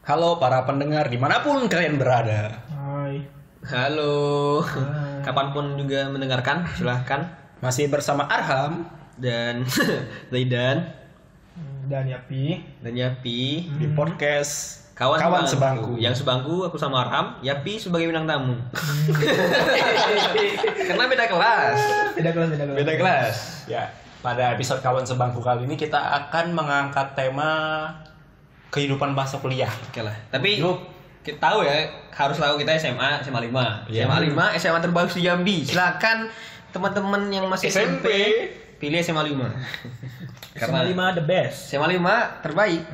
Halo para pendengar dimanapun kalian berada. Hai. Halo, kapanpun juga mendengarkan, silahkan. Masih bersama Arham Dan Zaidan Dan Yapi. di podcast kawan Sebangku. Yang sebangku aku sama Arham, Yapi sebagai bintang tamu. Karena beda kelas. Beda kelas. Ya, pada episode Kawan Sebangku kali ini kita akan mengangkat tema kehidupan masa kuliah. Oke lah. Tapi kita tahu ya, harus tahu kita SMA 5. Iya. SMA 5, SMA terbagus di Jambi. Silakan teman-teman yang masih SMP pilih SMA 5. Karena 5 the best. SMA 5 terbaik.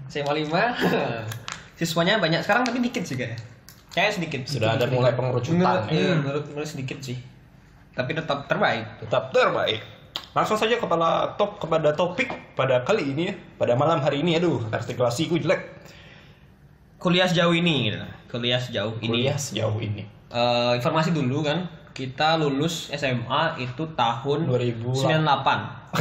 SMA 5 siswanya banyak sekarang tapi dikit sih kayak sedikit. Sudah ada mulai pengerucutan. Menurut sedikit sih. Tapi tetap terbaik. Tetap terbaik. Langsung saja kepada topik pada kali ini ya. Pada malam hari ini, aduh, artikulasiku jelek. Kuliah sejauh ini gitu. Kuliah sejauh ini. Informasi dulu kan. Kita lulus SMA itu tahun 2008. 98.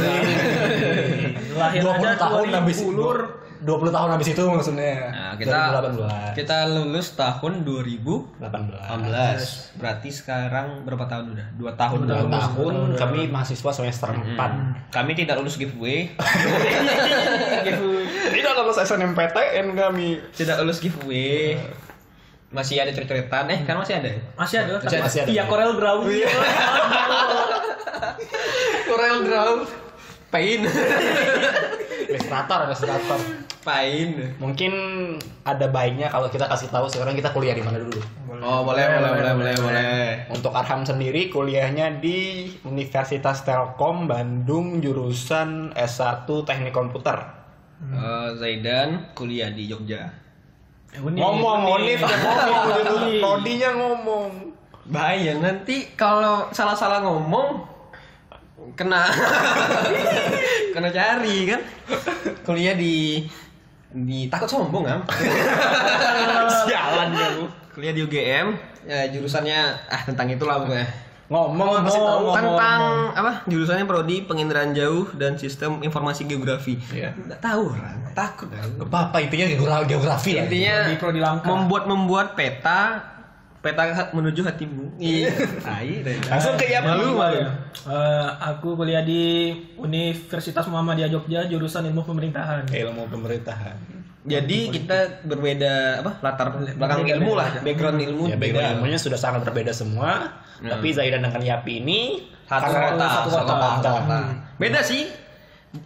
Lahir 20 aja tahun habis 2010. 20 tahun habis itu maksudnya. Nah, 2018. kita lulus tahun 2018. 18. Berarti sekarang berapa tahun udah? 2 tahun. 2 tahun kami mahasiswa semester 4. Kami tidak lulus giveaway. Tidak lulus SNMPTN kami. Tidak lulus giveaway. Masih ada coret-coretan. Kan masih ada. Masih ada. Masih ada. Via Corel Draw. Corel Draw. Paint. Ilustrator. Paint. Mungkin ada baiknya kalau kita kasih tahu sekarang kita kuliah di mana dulu. Oh, boleh. Untuk Arham sendiri kuliahnya di Universitas Telkom Bandung jurusan S1 Teknik Komputer. Zaidan kuliah di Jogja. Ngomong Prodinya ngomong. Bahaya nanti kalau salah-salah ngomong kena cari kan. Kuliah di takut sombong kan. Sialan kamu. Kuliah di UGM, ya jurusannya tentang itulah pokoknya. Ngomong Tentang apa? Jurusannya prodi penginderaan jauh dan sistem informasi geografi. Iya. Enggak tahu orang, takut aku. Apa intinya geografi ya? Intinya Di prodi langka. membuat peta menuju hatimu. Iya. Langsung ke Yapi. Malu. Aku kuliah di Universitas Muhammadiyah Jogja jurusan Ilmu Pemerintahan. Ilmu pemerintahan. Jadi kita berbeda latar belakang ilmu lah, background ilmu Ya, beda. background ilmunya sudah sangat berbeda semua. Tapi Zaidan dengan Yapi ini Satu kota. Beda sih.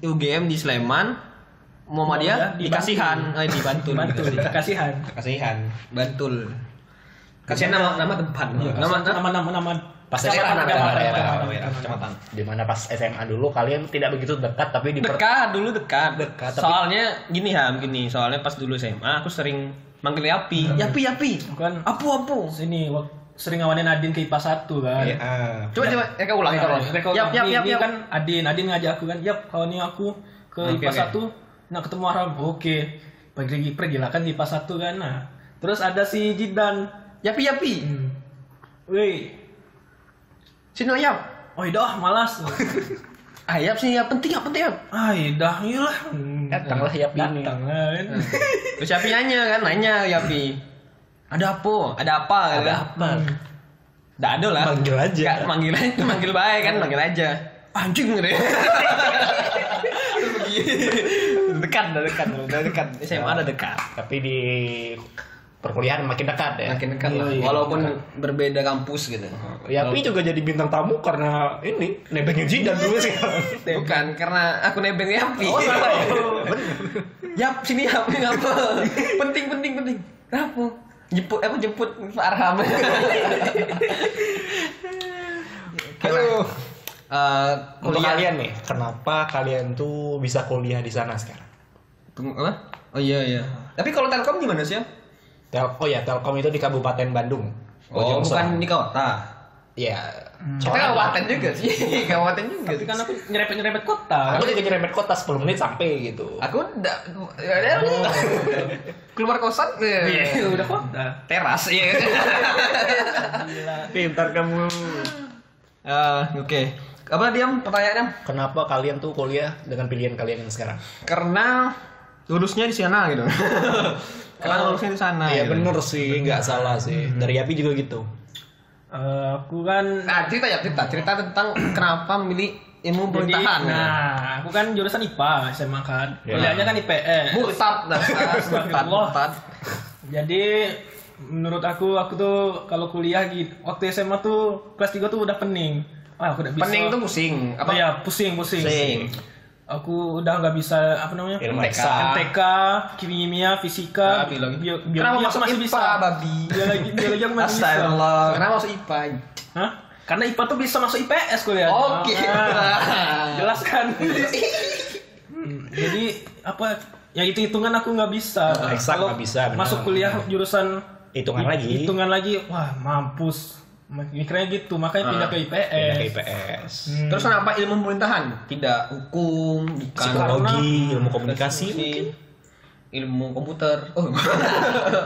UGM di Sleman, Muhammadiyah di Kasihan, di Bantul. Kasihan. Bantul. Kasihan nama tempat. Nama pas daerah. kecamatan. Di mana pas SMA dulu kalian tidak begitu dekat tapi Dekat. Dekat, tapi- Soalnya gini, soalnya pas dulu SMA aku sering manggil Yapi. Yapi. Bukan. Apu. Sini sering ngawanin Adin ke IPA 1 kan. Coba Eka ulang tolong. Yap. Ini kan Adin ngajak aku kan. Yap, kalau ini aku ke IPA 1 nak ketemu Arham. Oke. Pergi lah kan di IPA 1 kan. Nah, terus ada si Jidan. Yapi. Woi. Sini lah Yap. Oh, dah malas. Yap sih, penting. Dah iyalah. Datanglah Yapi ini. Datang kan. Terus Yapi nanya Yapi. Ada apa? Nggak ada lah. Manggil aja. Manggil baik kan, manggil aja. Anjing deh. Dekat. SMA ada dekat. Tapi di perkuliahan makin dekat ya. Makin dekat lah. Walaupun berbeda kampus gitu. Yapi juga jadi bintang tamu karena ini nebengnya Jidan dulu sih. Bukan, karena aku nebeng Yapi. Oh, salah ya. Yap, sini Yap, ngapa? Penting. Kenapa? Jemput Arham. Halo. Untuk Kuliah. kalian nih, kenapa kalian tuh bisa kuliah di sana sekarang? Apa? Oh iya. Tapi kalau Telkom gimana sih? Telkom itu di Kabupaten Bandung. Oh, bukan di kota. Ya. Kita kabupaten juga sih. Kabupaten juga. Tapi kan aku nyerempet kota. Aku juga nyerempet kota 10 menit sampai gitu. Aku udah keluar kosan Udah kota. teras ya. Pintar kamu. Oke. Apa diam pertanyaannya? Kenapa kalian tuh kuliah dengan pilihan kalian yang sekarang? Karena lulusnya di sana gitu. Karena lulusnya di sana. Iya gitu. bener sih, nggak salah sih. Dari Yapi juga gitu. Aku kan cerita tentang kenapa memilih ilmu pemerintahan. Nah, aku kan jurusan IPA SMA kan. Kuliahnya kan IPS. Murtad. Jadi menurut aku tuh kalau kuliah gitu waktu SMA tuh kelas 3 tuh udah pening. Aku udah bisa. Pening tuh pusing. Apa ya, pusing. Aku udah nggak bisa Ilmu MTK, kimia, fisika, biologi Kenapa aku masuk masih IPA, bisa. babi? Biologi aku masih bisa. Astagfirullah. Kenapa masuk IPA? Hah? Karena IPA tuh bisa masuk IPS kuliah. Oke. Jelas kan? Jadi apa? Ya hitungan aku nggak bisa. Eksak nggak bisa. Benar. Masuk kuliah jurusan hitungan lagi, wah mampus. Mikirnya gitu, makanya pindah ke IPS. Terus kenapa ilmu pemerintahan? Tidak hukum, bukan psikologi, ilmu komunikasi mungkin. Ilmu komputer.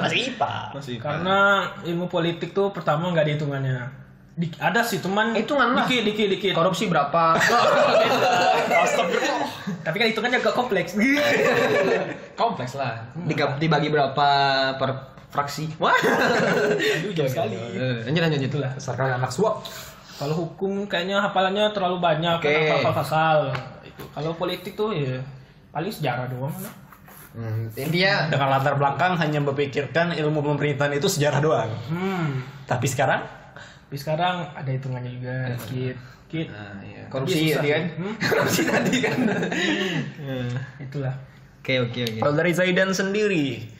Masih IPA. Karena ilmu politik tuh pertama nggak ada hitungannya. Ada sih, cuman hitungan lah. Dikit. Korupsi berapa? Tapi kan hitungannya agak kompleks. Kompleks lah. Dibagi berapa per fraksi? Wah. Aduh, jauh sekali. Lanjut Itulah. Sarkan anak suap. Kalau hukum kayaknya hafalannya terlalu banyak, kan hafal pasal. Itu. Kalau politik tuh ya paling sejarah doang. Intinya dengan latar belakang hanya memikirkan ilmu pemerintahan itu sejarah doang. Tapi sekarang ada hitungannya juga dikit. Iya. Korupsi tadi kan? Korupsi tadi kan. Itulah. Oke. Kalau dari Zaidan sendiri,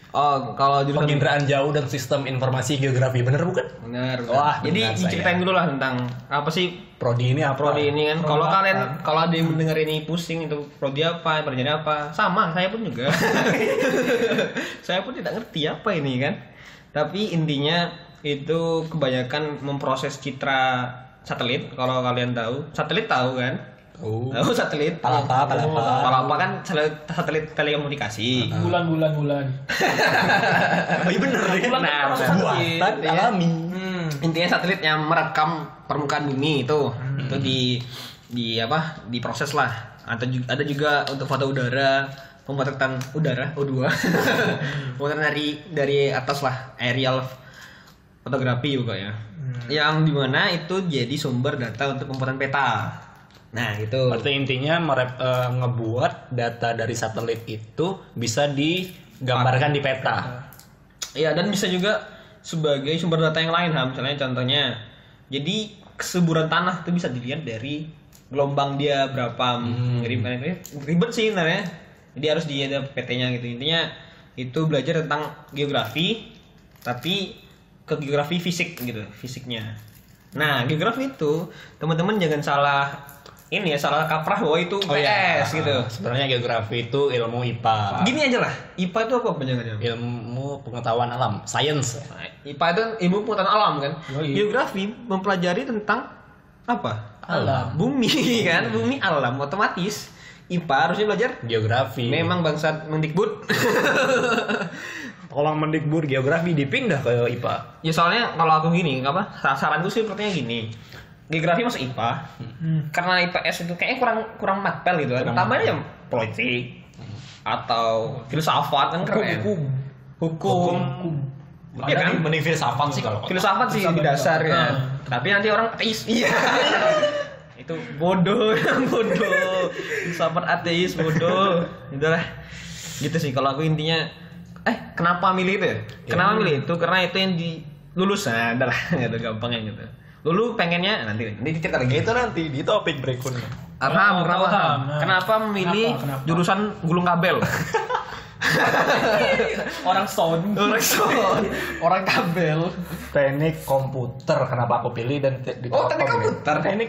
kalau jurusan penginderaan jauh dan sistem informasi geografi, bener bukan? Benar. Wah, jadi diceritain dulu lah tentang apa sih prodi ini apa? Prodi ini kan. Kalau ada yang mendengar ini pusing, itu prodi apa, pelajaran apa? Sama, saya pun juga. Saya pun tidak ngerti apa ini kan. Tapi intinya itu kebanyakan memproses citra satelit. Kalau kalian tahu, satelit tahu kan? Tahu satelit. Palapa kan satelit telekomunikasi. Bulan. Iya bener. Nah, buatan alami. Intinya satelit yang merekam permukaan bumi itu diproses lah. Ada juga untuk foto udara, pemotretan udara O2. Pemotretan dari atas lah, aerial fotografi juga ya. Yang dimana itu jadi sumber data untuk pembuatan peta. Nah itu berarti intinya ngebuat data dari satelit itu bisa digambarkan di peta. Iya, dan bisa juga sebagai sumber data yang lain, misalnya contohnya, jadi kesuburan tanah itu bisa dilihat dari gelombang dia berapa. Ribet sih sebenarnya, jadi harus ada PT-nya gitu. Intinya itu belajar tentang geografi, tapi ke geografi fisik gitu, fisiknya. Nah geografi itu teman-teman jangan salah kaprah bahwa itu IPS gitu. Sebenarnya geografi itu ilmu IPA. Gini aja lah, IPA itu apa penjelasannya? Ilmu pengetahuan alam, science. Nah, IPA itu ilmu pengetahuan alam kan. Geografi mempelajari tentang apa? Alam. Bumi kan, bumi alam, otomatis IPA harusnya belajar geografi. Memang bangsat Mendikbud. Kalau Mendikbud geografi dipindah ke IPA. Ya soalnya kalau aku gini, saranku sih sepertinya gini. Geografi masuk IPA, karena IPS itu kayaknya kurang matpel gitu kan. Tambahin aja politik atau filsafat kan keren. Hukum. Ya kan mending filsafat sih kalau. Filsafat sih di dasar ya. Tapi nanti orang ateis. Iya. Itu bodoh. Filsafat ateis bodoh. Itulah. Gitu sih kalau aku intinya. Kenapa milih itu ya? Kenapa milih itu? Karena itu yang di lulusan, adalah gitu gampangnya gitu. Lulu pengennya nanti cerita lagi. Itu nanti di topik berikutnya. Kenapa memilih jurusan gulung kabel? Orang sound, orang kabel. Teknik komputer. Kenapa aku pilih dan teknik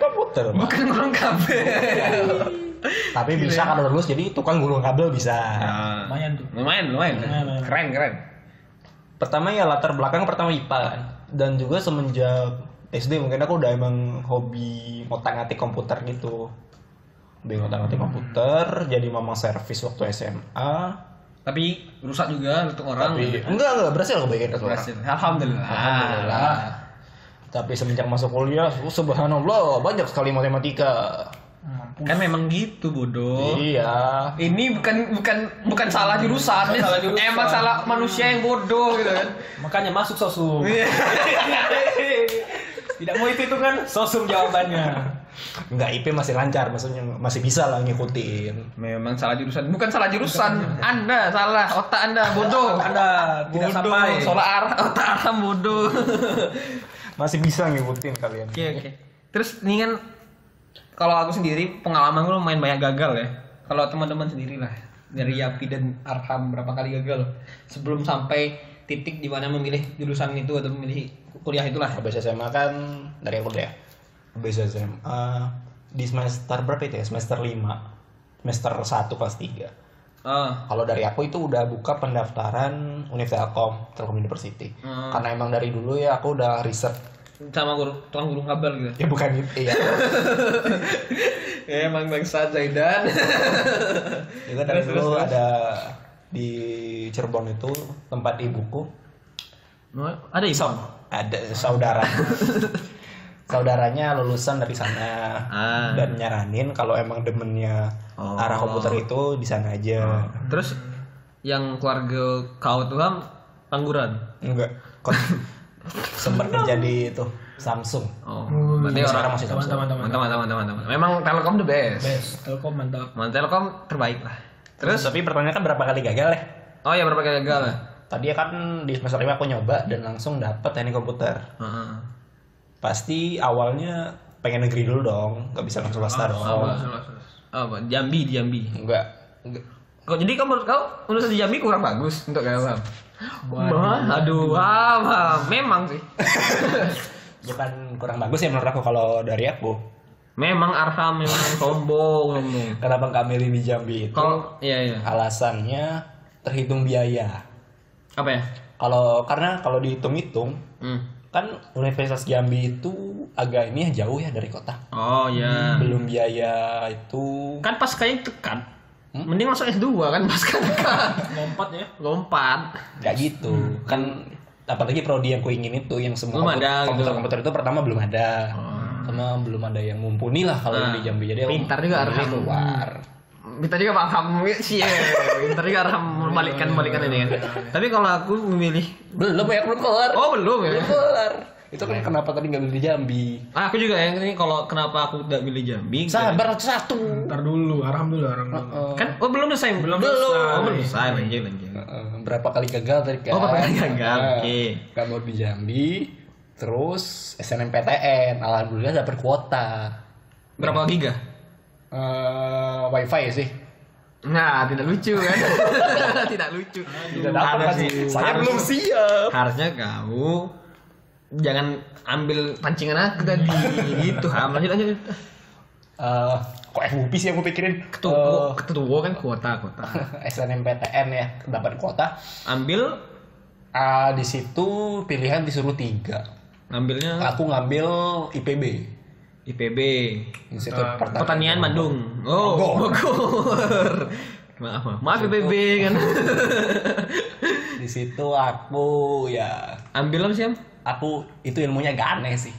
komputer. Bukan gulung kabel. Tapi bisa kalau lulus jadi tukang gulung kabel bisa. Lumayan. Keren. Pertama ya latar belakang pertama IPA kan. Dan juga semenjak SD mungkin aku udah emang hobi ngotak-ngatik komputer gitu. Komputer, jadi mama servis waktu SMA. Tapi rusak juga untuk orang. Enggak berhasil kebaikan itu. Alhamdulillah. Tapi semenjak masuk kuliah, subhanallah banyak sekali matematika. Kan memang gitu bodoh. Iya. Ini bukan salah jurusan, Salah jurusan. emang salah manusia yang bodoh gitu kan. Makanya masuk sosum. Tidak mau hitungan sosum jawabannya. Enggak, IP masih lancar, maksudnya masih bisa lah ngikutin. Memang salah jurusan, bukan salah jurusan. Anda salah, otak Anda bodoh. Anda tidak sampai. Soal otak Anda bodoh. Masih bisa ngikutin kalian. Oke. Terus ini kan kalau aku sendiri pengalaman gue lumayan banyak gagal ya. Kalau teman-teman sendiri lah dari Yapi dan Arham berapa kali gagal sebelum sampai titik di mana memilih jurusan itu atau memilih kuliah itulah. Habis SMA kan dari aku deh. Habis SMA di semester berapa itu ya? Semester 5. Semester 1 kelas 3. Kalau dari aku itu udah buka pendaftaran Telkom University. Karena emang dari dulu ya aku udah riset Sama tukang guru kabel gitu. ya bukan itu iya. Ya emang bangsat Zaidan. Juga dari dulu ada di Cirebon itu tempat ibuku. Ada ibu? Ada saudara. Saudaranya lulusan dari sana dan nyaranin kalau emang demennya arah komputer itu di sana aja. Terus yang keluarga kau tuh kan pengangguran? Enggak. Sempat kerja di itu Samsung. Berarti Sekarang orang masih Samsung. mantap. Memang Telkom the best. Telkom mantap. Telkom terbaik lah. Terus tapi pertanyaan kan berapa kali gagal ya? Oh ya berapa kali gagal lah? Tadi kan di semester 5 aku nyoba dan langsung dapet teknik komputer. Pasti awalnya pengen negeri dulu dong, nggak bisa langsung swasta dong. Apa? Jambi di Jambi. Enggak. Kok jadi kamu menurut kau lulusan di Jambi kurang bagus untuk kau? Memang sih. Bukan kurang bagus ya menurut aku kalau dari aku. Memang Arham memang sombong. Kenapa nggak milih di Jambi itu? Iya. Alasannya terhitung biaya. Apa ya? Karena kalau dihitung-hitung kan Universitas Jambi itu agak ini ya jauh ya dari kota. Oh ya. Belum biaya itu. Kan pas kayaknya tekan. Mending masuk S2 kan pas kan. Lompat. Nggak gitu. Kan apalagi prodi yang ku ingin itu yang semua Belum ada komputer itu pertama belum ada. Sama belum ada yang mumpuni lah kalau di Jambi. Jadi pintar juga Arham keluar. Kita juga paham sih ya. Pintar juga Arham membalikkan ini kan. Tapi kalau aku memilih Belum keluar. Oh, belum ya. Belum keluar. Itu kan kenapa tadi nggak milih di Jambi? Aku juga yang ini kalau kenapa aku tidak milih Jambi. Sabar satu. Ntar dulu, Arham dulu. Kan belum selesai. Belum selesai. Lanjut. Berapa kali gagal tadi kan? Berapa kali gagal? Oke. Kamu di Jambi, terus SNMPTN, alhamdulillah dapat kuota. Berapa giga? Wifi sih. Nah, tidak lucu kan? Tidak lucu. Tidak dapat sih. Saya belum siap. Harusnya kamu jangan ambil pancingan aku tadi gitu. Lanjut. Kok FUP sih yang gue pikirin? Ketua kan kuota. SNMPTN ya, dapat kuota. Ambil di situ pilihan disuruh 3. ngambilnya Aku ngambil IPB. Institut Pertanian Bandung. Bogor. Maaf IPB kan. Di situ aku ya Ambil apa sih? aku itu ilmunya gak aneh sih.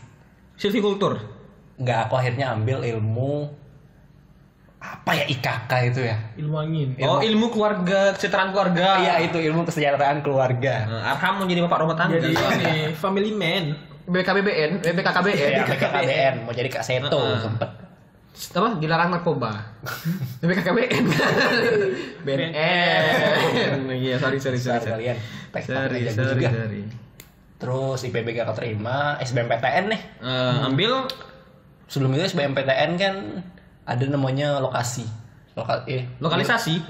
Silvikultur. Enggak, aku akhirnya ambil ilmu apa ya, IKK itu ya. Ilmu angin. Ilmu keluarga, kesejahteraan keluarga. Iya, itu ilmu kesejahteraan keluarga. Arham mau jadi bapak rumah tangga. Jadi ini family man. BKKBN. Iya, BKKBN mau jadi Kak Seto sempet. Apa? Dilarang narkoba. BKKBN. BNN. Iya, sorry. Kalian Sorry. Terus IPB gak keterima, SBMPTN nih. Ambil Sebelum itu SBMPTN kan ada namanya lokalisasi. Lokasi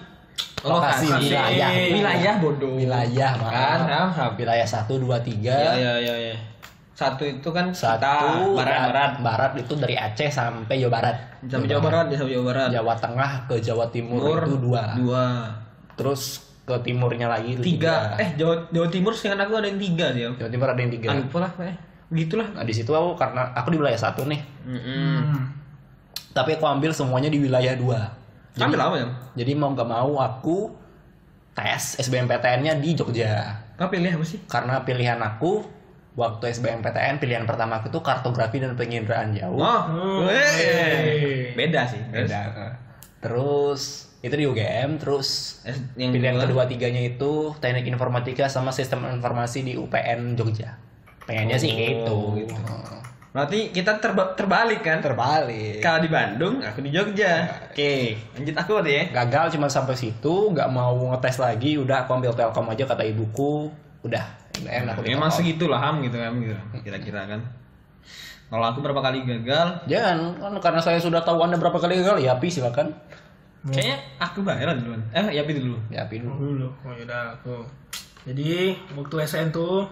wilayah bodoh. Wilayah Kan, wilayah 1 2 3. Iya. Satu itu kan Satu barat. barat itu dari Aceh sampai Jawa Barat. Sampai Jawa Barat. Jawa Tengah ke Jawa Timur itu 2. Terus ke timurnya lagi itu 3. Jawa Timur seingat aku ada yang 3 dia. Jawa Timur ada yang 3. Apalah, begitulah. Nah, di situ aku karena aku di wilayah 1 nih. Tapi aku ambil semuanya di wilayah 2. Ambil apa ya? Jadi mau gak mau aku tes SBMPTN-nya di Jogja. Kau pilih apa sih? Karena pilihan aku waktu SBMPTN pilihan pertama aku tuh kartografi dan penginderaan jauh. Beda sih. Terus itu di UGM, terus yang pilihan kedua tiganya itu teknik informatika sama sistem informasi di UPN Jogja. Pengennya sih itu gitu. Berarti kita terbalik kan? Terbalik. Kalau di Bandung, aku di Jogja. Oke, lanjut aku berarti ya. Gagal cuma sampai situ, nggak mau ngetes lagi, udah aku ambil Telkom aja kata ibuku, udah enak aku di Memang Telkom. segitulah ham gitu kan, kira-kira kan. Kalau aku berapa kali gagal? Jangan, kan karena saya sudah tahu Anda berapa kali gagal, ya Pi silakan. Kayaknya aku bayaran duluan. Yapi dulu. Ya Pi dulu. Dulu. Oh yaudah aku. Jadi waktu SN tuh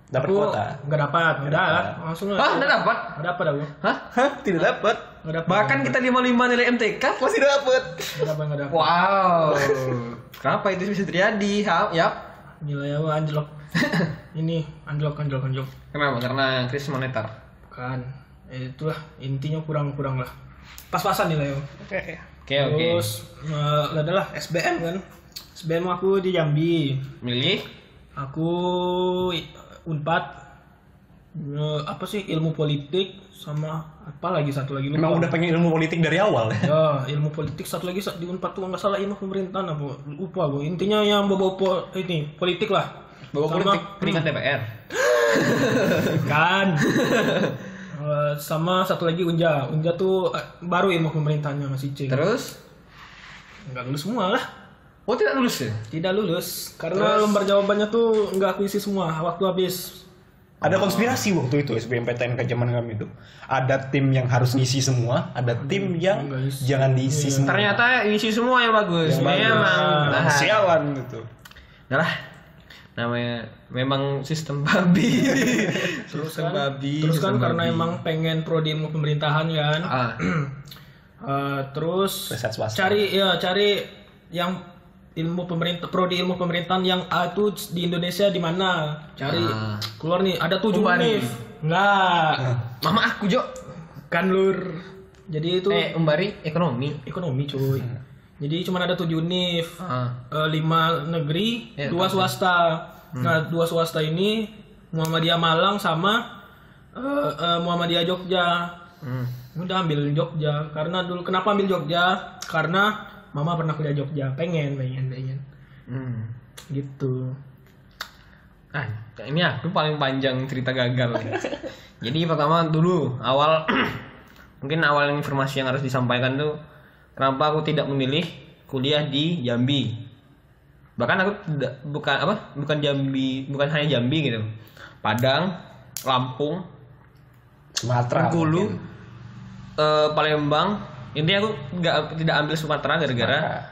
Dapat aku kuota. nggak dapat, langsung Nggak dapat? nggak dapat aku. Hah? Tidak dapat. Nggak dapat. Bahkan kita 55 nilai MTK masih dapat. Nggak dapat. Wow. Kenapa itu bisa terjadi? Yap. Nilai aku anjlok. Ini anjlok. Kenapa? Karena krisis moneter. Kan, itulah intinya kurang lah. Pas-pasan nilai aku. Oke. Terus adalah SBM kan. SBM aku di Jambi. Milih Aku Unpad apa sih ilmu politik sama apa lagi satu lagi lupa. Memang udah pengen ilmu politik dari awal ya? Ya ilmu politik satu lagi di Unpad tuh nggak salah ilmu pemerintahan apa lupa gue. Intinya yang bawa ini politik lah. bawa politik peringkat DPR. Kan. Sama satu lagi Unja tuh baru ilmu pemerintahannya masih C. Terus Nggak lulus semua lah. oh tidak lulus ya? Tidak lulus karena lembar jawabannya tuh nggak aku isi semua waktu habis. Ada konspirasi waktu itu SBMPTN ke zaman kami itu. Ada tim yang harus ngisi semua, ada tim yang Enggak isi. jangan diisi semua. Ternyata isi semua yang bagus. Memang. Nah, sialan gitu. Udah lah. Namanya memang sistem babi. Sistem babi. Terus kan sistem karena babi. emang pengen prodi ilmu pemerintahan kan. Terus Riset swasta. cari yang prodi ilmu pemerintahan yang A itu di Indonesia di mana? Cari keluar nih ada 7 Umbari. univ. Enggak. Mama aku Jo. Kan lur. Jadi itu Umbari ekonomi. ekonomi cuy. Jadi cuma ada 7 univ. 5 negeri, 2 swasta. Nah, 2 swasta ini Muhammadiyah Malang sama Muhammadiyah Jogja. Udah ambil Jogja karena dulu kenapa ambil Jogja? Karena Mama pernah kuliah Jogja, pengen. Gitu. Ini aku paling panjang cerita gagal. Jadi pertama dulu awal mungkin awal informasi yang harus disampaikan tuh kenapa aku tidak memilih kuliah di Jambi. Bahkan aku bukan Jambi, bukan hanya Jambi gitu. Padang, Lampung, Sumatera. Bengkulu, Palembang. Intinya aku tidak ambil Sumatera gara-gara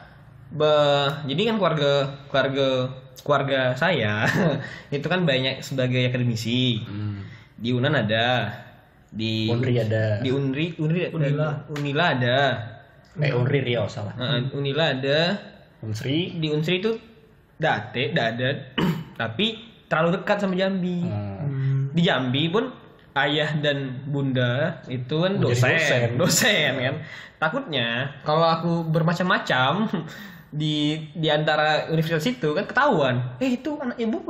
jadi kan keluarga saya itu kan banyak sebagai akademisi. Di Unan ada, di Unri ada. di Unila ada. Unri Riau salah. Unila ada. Unsri. Di Unsri itu ada tapi terlalu dekat sama Jambi. Di Jambi pun ayah dan bunda itu kan dosen kan. Takutnya kalau aku bermacam-macam di antara universitas itu kan ketahuan. Itu anak ibu.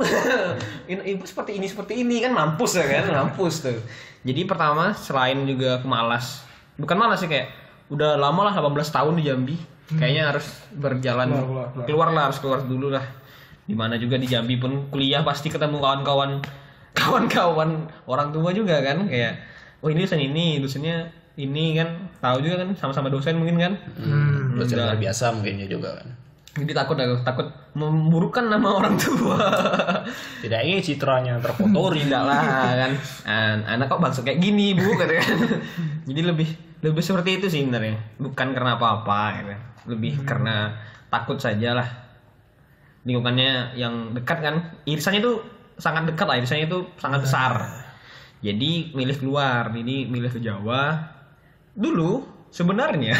Ibu seperti ini kan mampus ya kan, mampus tuh. Jadi pertama selain juga aku malas. Bukan malas sih kayak udah lama lah 18 tahun di Jambi. Kayaknya harus berjalan keluar dulu lah. Dimana juga di Jambi pun kuliah pasti ketemu kawan-kawan orang tua juga kan kayak ini dosennya ini kan tahu juga kan sama-sama dosen mungkin kan. Dosen luar biasa mungkinnya juga kan. Jadi takut memburukkan nama orang tua. Tidak ingin citranya terkotori. Tidak lah kan. Anak kok bangsa kayak gini bu gitu kan. Jadi lebih seperti itu sih sebenarnya. Bukan karena apa-apa gitu. Lebih karena takut saja lah. Lingkungannya yang dekat kan. Irisannya itu sangat dekat lah. Irisannya itu sangat besar. Jadi milih keluar. Jadi milih ke Jawa. Dulu sebenarnya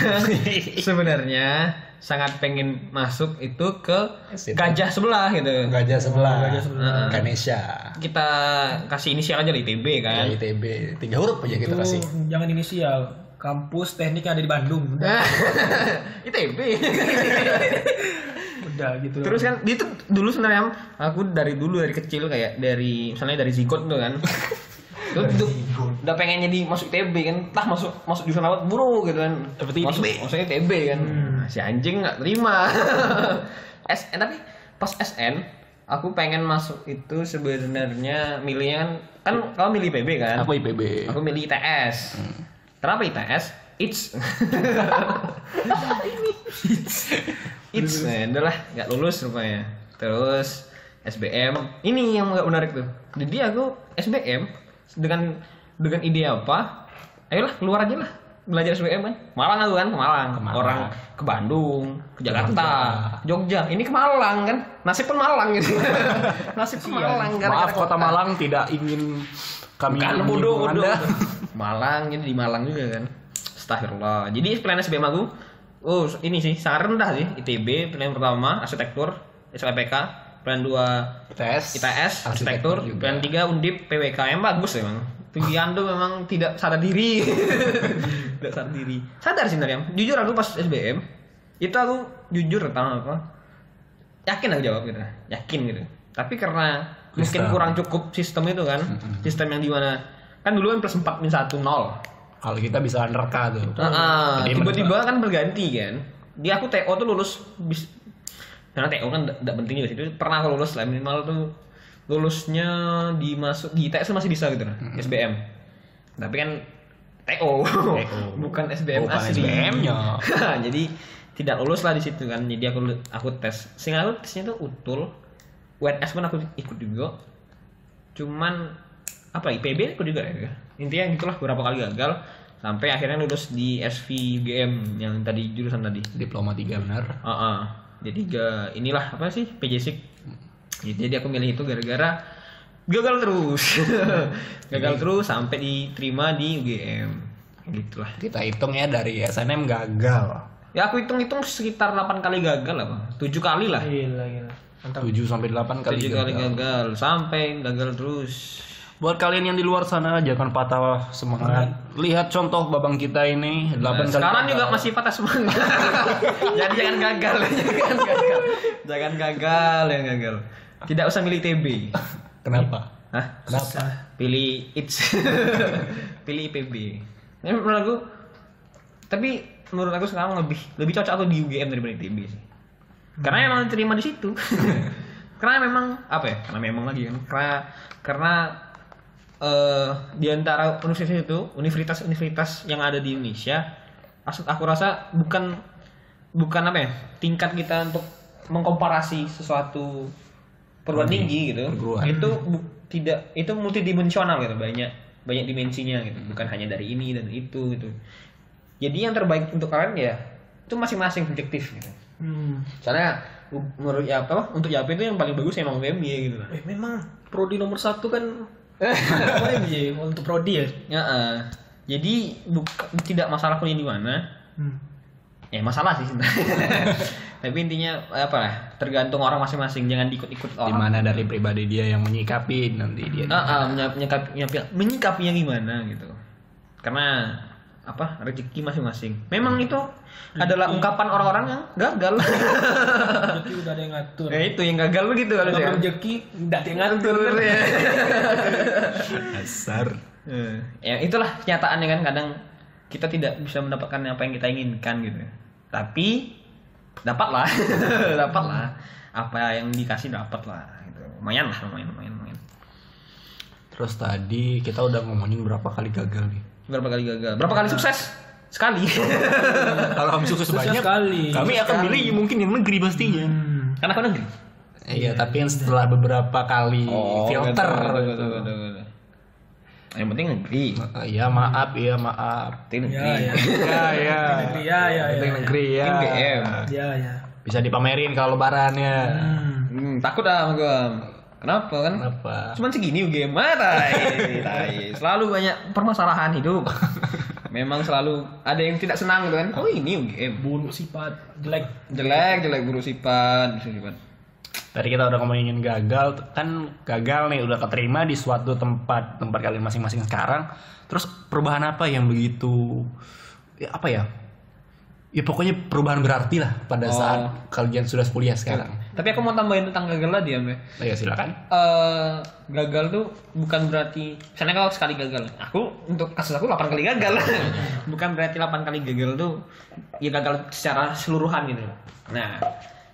sangat pengen masuk itu ke Gajah sebelah gitu. Gajah sebelah. Ganesha. Kita kasih inisial aja ITB kan. Ya, ITB 3 huruf aja kita kasih. Jangan inisial. Kampus teknik yang ada di Bandung. ITB. Udah gitu. Terus kan itu dulu sebenarnya aku dari kecil kayak misalnya dari zigot tuh kan. Tuh udah pengen jadi masuk TB kan, masuk jurusan apa buru gitu kan. Maksudnya TB kan. Si anjing enggak terima. Tapi pas SN aku pengen masuk itu sebenarnya milihnya kan kamu milih PB kan? Aku IPB. Aku milih ITS. Kenapa ITS? It's adalah nggak lulus rupanya. Terus SBM ini yang nggak menarik tuh. Jadi aku SBM dengan ide apa? Ayolah keluar aja lah belajar SBM kan. Malang aku kan ke Malang. Orang ke Bandung, ke Jakarta, Jogja. Ini ke Malang kan. Nasib pun Malang gitu. Nasib pun Malang. Maaf kota Malang tidak ingin kami bodoh. Malang jadi di Malang juga kan. Astagfirullah. Jadi pilihan SBM aku ini sih sangat rendah sih. ITB pilihan pertama arsitektur SLPK, pilihan 2 ITS arsitektur, pilihan 3 Undip PWK. Yang bagus emang. Pilihan tuh memang tidak sadar diri. Tidak sadar diri. Sadar sih sebenarnya. Jujur aku pas SBM itu aku jujur tentang apa? Yakin aku jawab gitu. Yakin gitu. Tapi karena mungkin kurang cukup sistem itu kan. Sistem yang dimana kan dulu kan plus 4 min 1 0. Kalau kita bisa underka tuh. Tiba-tiba kan berganti kan. Dia aku TO tuh lulus karena TO kan enggak penting juga sih. Pernah aku lulus lah minimal tuh lulusnya di ITS masih bisa gitu nah. SBM. Tapi kan TO. Bukan SBM asli. SBM-nya. Jadi tidak lulus lah di situ kan. Jadi aku tes. Sehingga aku tesnya tuh utul. UNS pun aku ikut juga. Cuman IPB aku juga ya. Intinya gitulah beberapa kali gagal sampai akhirnya lulus di SVGM yang tadi jurusan tadi. Diploma 3 benar. Jadi inilah apa sih PJSIK. Jadi aku milih itu gara-gara gagal terus. Gagal terus sampai diterima di UGM. Gitulah. Kita hitung ya dari SNM gagal. Ya aku hitung sekitar 8 kali gagal lah, Bang. 7 kali lah. Gila. 7 sampai 8 kali 7 kali gagal sampai gagal terus. Buat kalian yang di luar sana jangan patah semangat. Lihat contoh babang kita ini 8 kali. Sekarang juga masih patah semangat. Jadi jangan gagal. Jangan gagal. Tidak usah milih TB. Kenapa? Kenapa? Pilih ITS. Pilih IPB. Ini menurut aku sekarang lebih cocok aku di UGM daripada ITB sih. Karena emang diterima di situ. Karena memang Karena memang lagi kan. Karena di antara universitas yang ada di Indonesia, aku rasa bukan tingkat kita untuk mengkomparasi sesuatu perguruan tinggi gitu. Itu multidimensional gitu, banyak dimensinya gitu, bukan hanya dari ini dan itu gitu. Jadi yang terbaik untuk kalian ya itu masing-masing subjektif gitu. Soalnya menurut untuk YAP itu yang paling bagus emang UMY gitu lah. Memang prodi nomor 1 kan untuk prodi ya. Jadi tidak masalah kuliah di mana. Masalah sih sebenarnya. Tapi intinya tergantung orang masing-masing, jangan diikut-ikut orang. Dimana dari pribadi dia yang menyikapi nanti dia. Menyikapinya gimana gitu. Karena rezeki masing-masing. Memang itu adalah ungkapan orang-orang yang gagal. Rezeki udah ada yang ngatur. Itu yang gagal begitu kalau saya. Rezeki enggak ada yang ngatur. Dasar. Ya itulah kenyataannya kan, kadang kita tidak bisa mendapatkan apa yang kita inginkan gitu. Tapi dapatlah. Apa yang dikasih dapatlah gitu. Lumayan. Terus tadi kita udah ngomongin berapa kali gagal nih. Berapa kali sukses? Sekali. Kalau kami sukses banyak sekali. Kami akan milih mungkin yang negeri pastinya. Karena aku negeri. Iya, tapi yang setelah beberapa kali filter. Yang penting negeri. Iya, maaf. Negeri. Negeri ya. BM. Iya. Bisa dipamerin kalau lebarannya. Takut sama gua. Kenapa? Cuman segini UGM tai. Selalu banyak permasalahan hidup. Memang selalu ada yang tidak senang gitu kan. Ini UGM buruk sifat, jelek buruk sifat. Tadi kita udah ngomongin gagal nih, udah keterima di suatu tempat kalian masing-masing sekarang. Terus perubahan apa yang begitu Ya pokoknya perubahan berarti lah pada saat kalian sudah kuliah sekarang. Tapi aku mau tambahin tentang gagal lah dia, Mbak. Ya silakan. Gagal tuh bukan berarti misalnya kalau sekali gagal. Aku untuk kasus aku 8 kali gagal. Bukan berarti 8 kali gagal tuh ya gagal secara seluruhan gitu. Nah,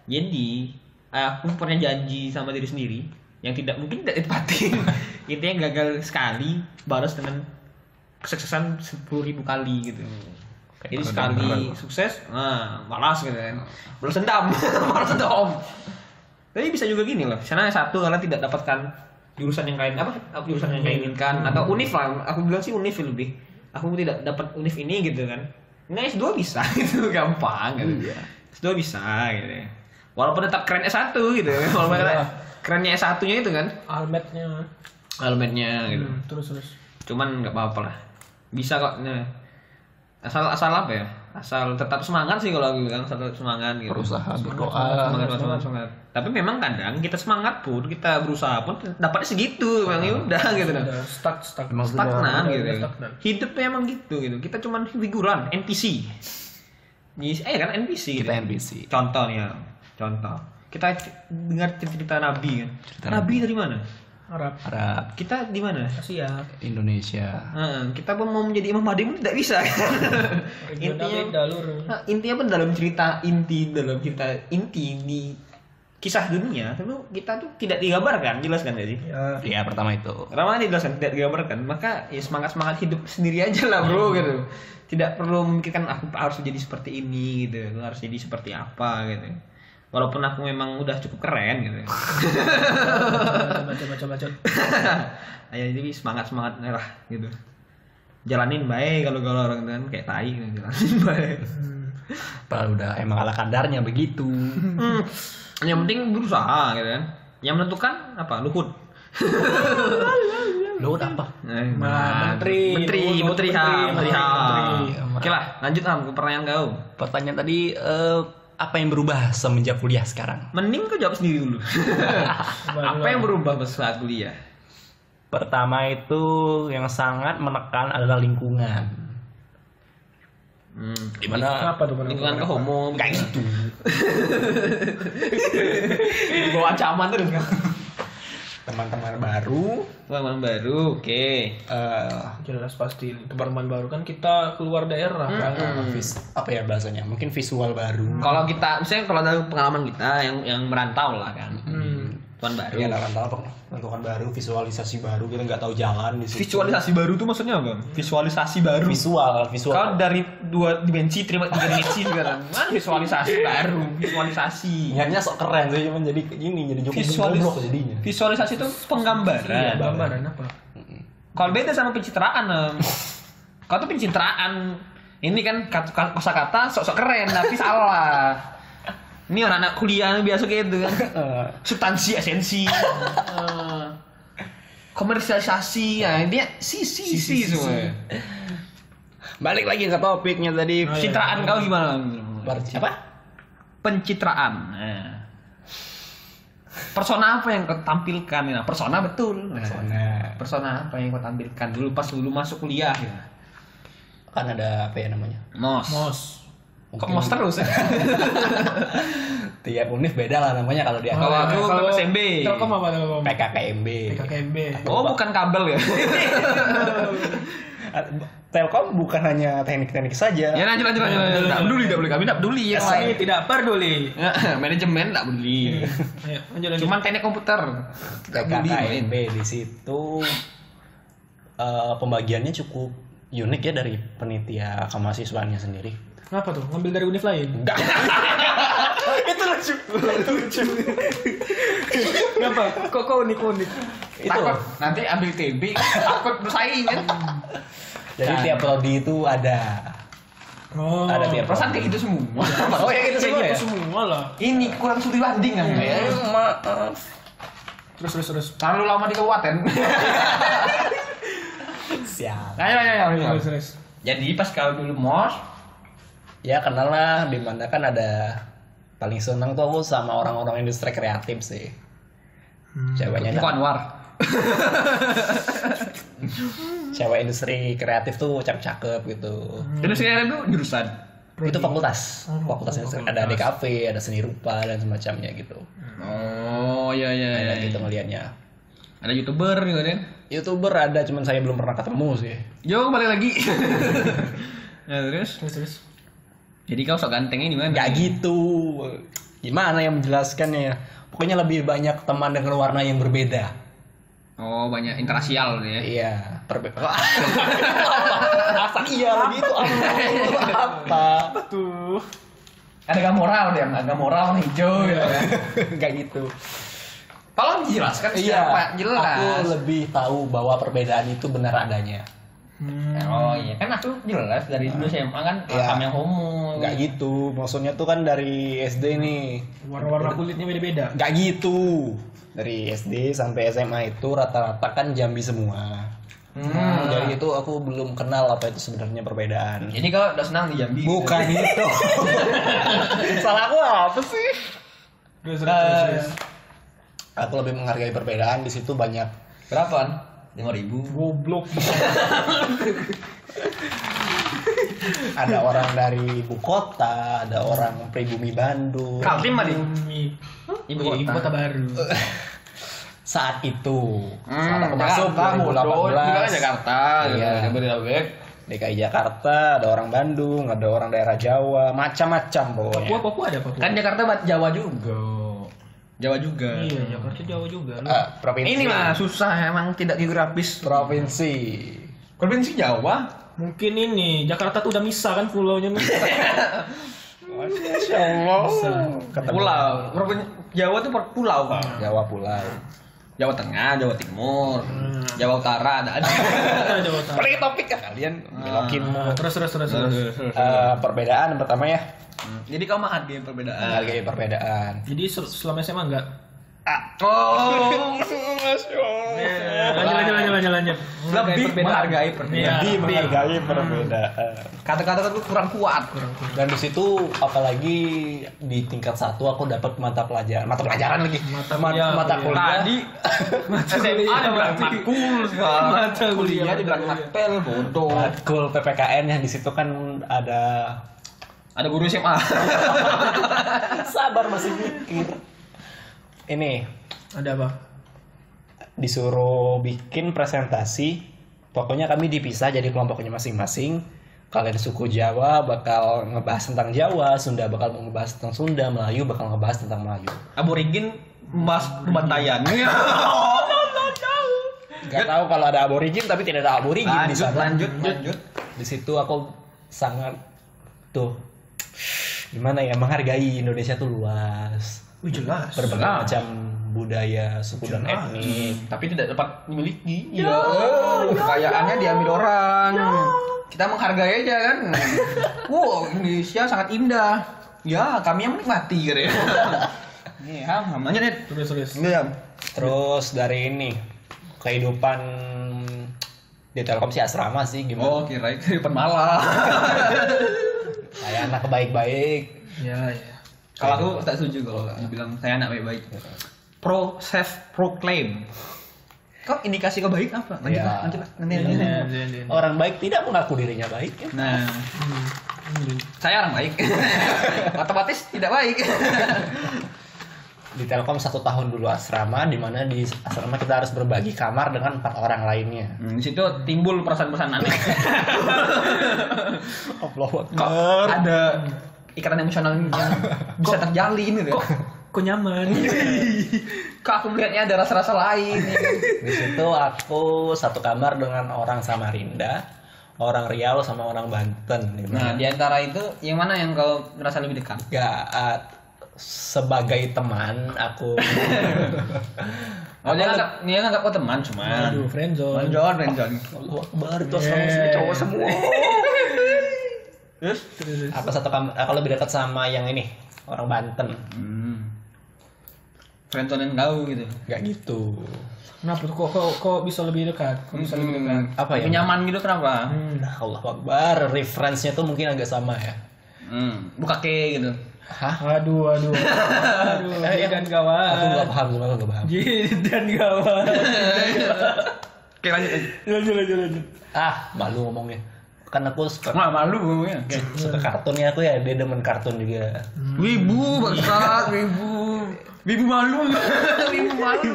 jadi aku pernah janji sama diri sendiri yang mungkin tidak ditepatin. Intinya gagal sekali balas dengan kesuksesan 10.000 kali gitu. Jadi sekali sukses, malas gitu kan. Balas dendam, balas dendam. Tapi bisa juga gini loh. Misalnya satu kalian tidak dapatkan jurusan yang kalian jurusan yang kalian inginkan atau univ lah. Aku bilang sih univ lebih. Aku tidak dapat univ ini gitu kan. Nah S2 bisa gitu, gampang gitu. S2 bisa gitu. Walaupun tetap keren S1 gitu. Walaupun kerennya S1-nya itu kan, almetnya gitu. Terus. Cuman enggak apa-apa lah. Bisa kok. Nah. Asal apa ya? Asal tetap semangat sih kalau aku bilang, tetap semangat gitu. Berusaha, berdoa. Semangat. Tapi memang kadang kita semangat pun, kita berusaha pun dapatnya segitu, memang ya udah gitu kan. Stagnan gitu. Hidupnya emang gitu. Kita cuman figuran, NPC. Kan NPC. Kita NPC. Contoh nih ya. Kita dengar cerita Nabi kan. Nabi dari mana? Arab. Kita di mana? Asia. Indonesia. Kita pun mau menjadi Imam Mahdi pun tidak bisa. Intinya pun dalam cerita inti di kisah dunia itu kita tuh tidak digambarkan, jelas kan sih? Ya pertama itu. Pertama dijelaskan tidak digambarkan, maka ya semangat hidup sendiri aja lah bro gitu. Tidak perlu memikirkan aku harus jadi seperti ini gitu, harus jadi seperti apa gitu. Walaupun aku memang udah cukup keren gitu. Baca. Ayo jadi semangat lah gitu. Jalanin baik kalau orang kan kayak tai gitu, jalanin baik. Padahal udah emang ala kadarnya begitu. Yang penting berusaha gitu kan. Yang menentukan apa? Luhut. Luhut apa? Menteri. Oke lah, lanjut ke pertanyaan kau. Pertanyaan tadi apa yang berubah semenjak kuliah sekarang? Mending kau jawab sendiri dulu. Apa yang berubah saat kuliah? Pertama itu yang sangat menekan adalah lingkungan. Gimana? Lingkungan ke homo kayak gitu. Bawa ancaman terus kan. Teman-teman baru, oke. Jelas pasti teman-teman baru kan kita keluar daerah kan. Apa ya bahasanya? Mungkin visual baru. Kalau kita, misalnya kalau dari pengalaman kita yang merantau lah kan, teman baru. Iya, merantau lingkungan baru, visualisasi baru, kita nggak tahu jalan di situ. Visualisasi baru itu maksudnya apa? Visualisasi baru. Visual. Kalau dari 2 dimensi terima 3 dimensi sekarang. Mana visualisasi baru? Visualisasi. Niatnya sok keren sih, cuman jadi goblok jadinya. Visualisasi itu penggambaran. Iya, gambaran apa? Kalau beda sama pencitraan, kau tuh pencitraan. Ini kan kosakata sok-sok keren tapi salah. Ini anak kuliah biasa gitu kan. Substansi, esensi, komersialisasi, ya intinya sisi semua. Balik lagi ke topiknya tadi. Pencitraan kau gimana? Apa? Pencitraan. Persona apa yang kau tampilkan? Nah, persona betul. Persona apa yang kau tampilkan dulu pas dulu masuk kuliah ya? Kan ada apa ya namanya? Mos. Kok mos terus ya? Tiap univ beda lah namanya kalau dia. Kalau aku PPSMB. Telkom apa? PKKMB. Oh, bukan kabel ya? Telkom bukan hanya teknik-teknik saja. Ya lanjut. Tidak peduli. Kami tidak peduli. Yang lain tidak peduli. Manajemen tidak peduli. Cuman teknik komputer. PKKMB di situ pembagiannya cukup unik ya dari penitia kemahasiswaannya sendiri. Kenapa tuh? Ngambil dari univ lain? Enggak. Itu lucu. Kenapa? Kok unik? Takut nanti ambil TB, takut bersaing kan. Jadi tiap prodi itu ada. Ada tiap perasaan kayak gitu semua. Oh ya gitu semua ya? Semua lah. Ini kurang studi banding kan ya. Maaf. Terus. Terlalu lama di kabupaten. Siap. Ayo. Jadi pas kalau dulu mos, ya kenal lah, dimana kan ada paling seneng tuh aku sama orang-orang industri kreatif sih. Ceweknya Anwar. Cewek industri kreatif tuh cakep-cakep gitu. Industri kreatif itu jurusan Itu fakultas. Fakultasnya ada DKV, ada seni rupa dan semacamnya gitu. Oh, iya. Gitu ngelihatnya. Ada YouTuber juga kan? YouTuber ada, cuman saya belum pernah ketemu sih. Yo, balik lagi. Nah, terus. Jadi kau sok gantengnya di mana? Gak gitu. Gimana yang menjelaskannya ya? Pokoknya lebih banyak teman dengan warna yang berbeda. Oh, banyak interasial ya. Iya, apa? Iya lagi itu apa? Tuh. Ada gamora dia, gamora warna hijau ya. Gak gitu. Tolong jelaskan siapa? Jelas. Aku lebih tahu bahwa perbedaan itu benar adanya. Oh iya, kan aku jelas dari dulu SMA kan kami yang homo. Gak gitu, maksudnya tuh kan dari SD nih. Warna-warna kulitnya beda-beda. Gak gitu. Dari SD sampai SMA itu rata-rata kan Jambi semua. Jadi itu aku belum kenal apa itu sebenarnya perbedaan. Jadi kau udah senang di Jambi? Bukan itu. Salah aku apa sih? Terus. Aku lebih menghargai perbedaan, di situ banyak. Berapaan? 5.000. Goblok. Ada orang dari ibu kota, ada orang pribumi Bandung. Kaltim mah di Ibu kota baru. Saat itu, saat aku masuk Jakarta, 2018. Jakarta, Iya. DKI Jakarta, ada orang Bandung, ada orang daerah Jawa, macam-macam pokoknya. Papua ada Papua. Kan Jakarta Jawa juga. Jawa juga. Iya, Jakarta Jawa juga. Provinsi. Ini mah susah emang tidak geografis. Provinsi. Provinsi Jawa. Mungkin ini Jakarta tuh udah misah kan pulaunya. Masya Allah. Pulau. Provinsi Jawa tuh pulau, Pak. Jawa pulau. Jawa Tengah, Jawa Timur, Jawa Utara ada. Jawa Utara. Pergi topik ya kalian. Belokin. Terus. Perbedaan pertama ya. Jadi kau menghargai perbedaan. Menghargai perbedaan. Jadi selama SMA enggak? Oh, Masya Allah. Lanjut. lebih menghargai perbedaan. Lebih menghargai perbedaan. Kata-kata itu kurang kuat. Dan di situ apalagi di tingkat 1 aku dapat mata pelajaran lagi. Mata kuliah. Tadi SMA dibilang matkul sekarang. Mata kuliah dibilang matkul bodoh. Matkul PPKN yang di situ kan ada guru SMA. sabar masih mikir. Ini Ada apa? disuruh bikin presentasi. Pokoknya kami dipisah jadi kelompoknya masing-masing. Kalian suku Jawa bakal ngebahas tentang Jawa, Sunda bakal ngebahas tentang Sunda, Melayu bakal ngebahas tentang Melayu. Aborigin Mas Bantayan. Gak tahu kalau ada aborigin, tapi tidak ada aborigin di sana. Lanjut. Di situ aku sangat gimana ya, menghargai Indonesia tuh luas. Jelas. Berbagai macam budaya, suku dan etnik. Tapi tidak dapat dimiliki. Kekayaannya diambil orang. Kita menghargai aja kan. Wow, Indonesia sangat indah. Ya, kami yang menikmati gitu ya. Nih, namanya nih. Terus. Terus dari ini kehidupan di Telkom sih asrama sih gimana? Oh, kirain kehidupan malah. Saya anak baik-baik. Ya. Kalau aku tak setuju kalau dibilang saya anak baik-baik. Pro self proclaim. Kok indikasi kau baik apa? Lanjut. Orang baik tidak mengaku dirinya baik. Ya? Nah, saya orang baik. Otomatis tidak baik. Di Telkom 1 tahun dulu asrama, di mana di asrama kita harus berbagi kamar dengan 4 orang lainnya. Di situ timbul perasaan-perasaan aneh. Allahu Kok ada ikatan emosional yang bisa terjalin gitu. Kok nyaman? Kok aku melihatnya ada rasa-rasa lain. Di situ aku 1 kamar dengan orang Samarinda, orang Riau sama orang Banten. Nah, di antara itu yang mana yang kau merasa lebih dekat? Gak sebagai teman aku. Dia nganggap kau teman cuma. Aduh, friendzone. Allahu Akbar, itu asrama cowok semua. Terus? Aku 1 kamar, aku lebih dekat sama yang ini, orang Banten. Friendzone kau gitu. Gak gitu. Kenapa tuh kok bisa lebih dekat? Apa ya? Nyaman gitu kenapa? Nah, Allahu Akbar, reference-nya tuh mungkin agak sama ya. Buka ke gitu. Hah? Aduh. Dan gawat. Aku gak paham, cuma aku gak paham. Dan gawat. Oke, lanjut. Lanjut. Malu ngomongnya. kan aku suka malu ya. suka kartunnya aku ya, dia demen kartun juga. Wibu bangsat, wibu malu. Wibu malu.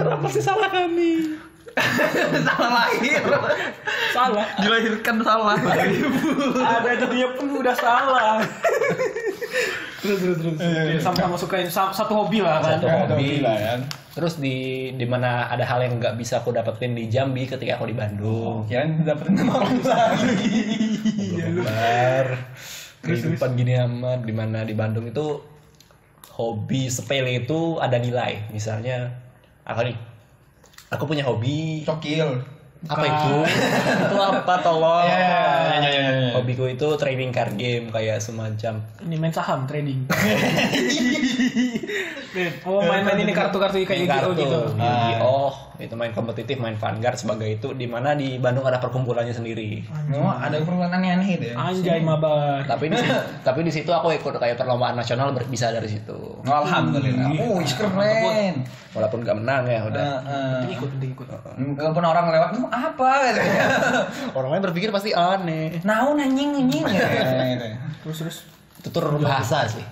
Apa sih salah kami? Salah lahir. Salah. Dilahirkan salah. Ada jadinya pun udah salah. Terus. Sama-sama sukain satu hobi lah kan. Satu hobi lah kan. Terus di mana ada hal yang nggak bisa aku dapetin di Jambi ketika aku di Bandung. Jangan dapetin sama orang lagi. Bar. Kehidupan gini amat, di mana di Bandung itu hobi sepele itu ada nilai. Misalnya apa nih? Aku punya hobi Cokil. apa itu? Itu apa tolong? Ya. Hobiku itu trading card game kayak semacam Ini main saham trading. Oh main-main ini kartu-kartu kayak Yu-Gi-Oh gitu. Yu-Gi-Oh, itu main kompetitif, main Vanguard sebagai itu, di mana di Bandung ada perkumpulannya sendiri. Oh, ada perkumpulan aneh-aneh itu ya. Anjay mabar. Tapi di situ aku ikut kayak perlombaan nasional bisa dari situ. Alhamdulillah. Keren. Walaupun gak menang ya udah. Ikut. Kalaupun orang lewat, apa gitu. Orang lain berpikir pasti aneh. Naon anjing ya. Terus. Itu tuh bahasa sih.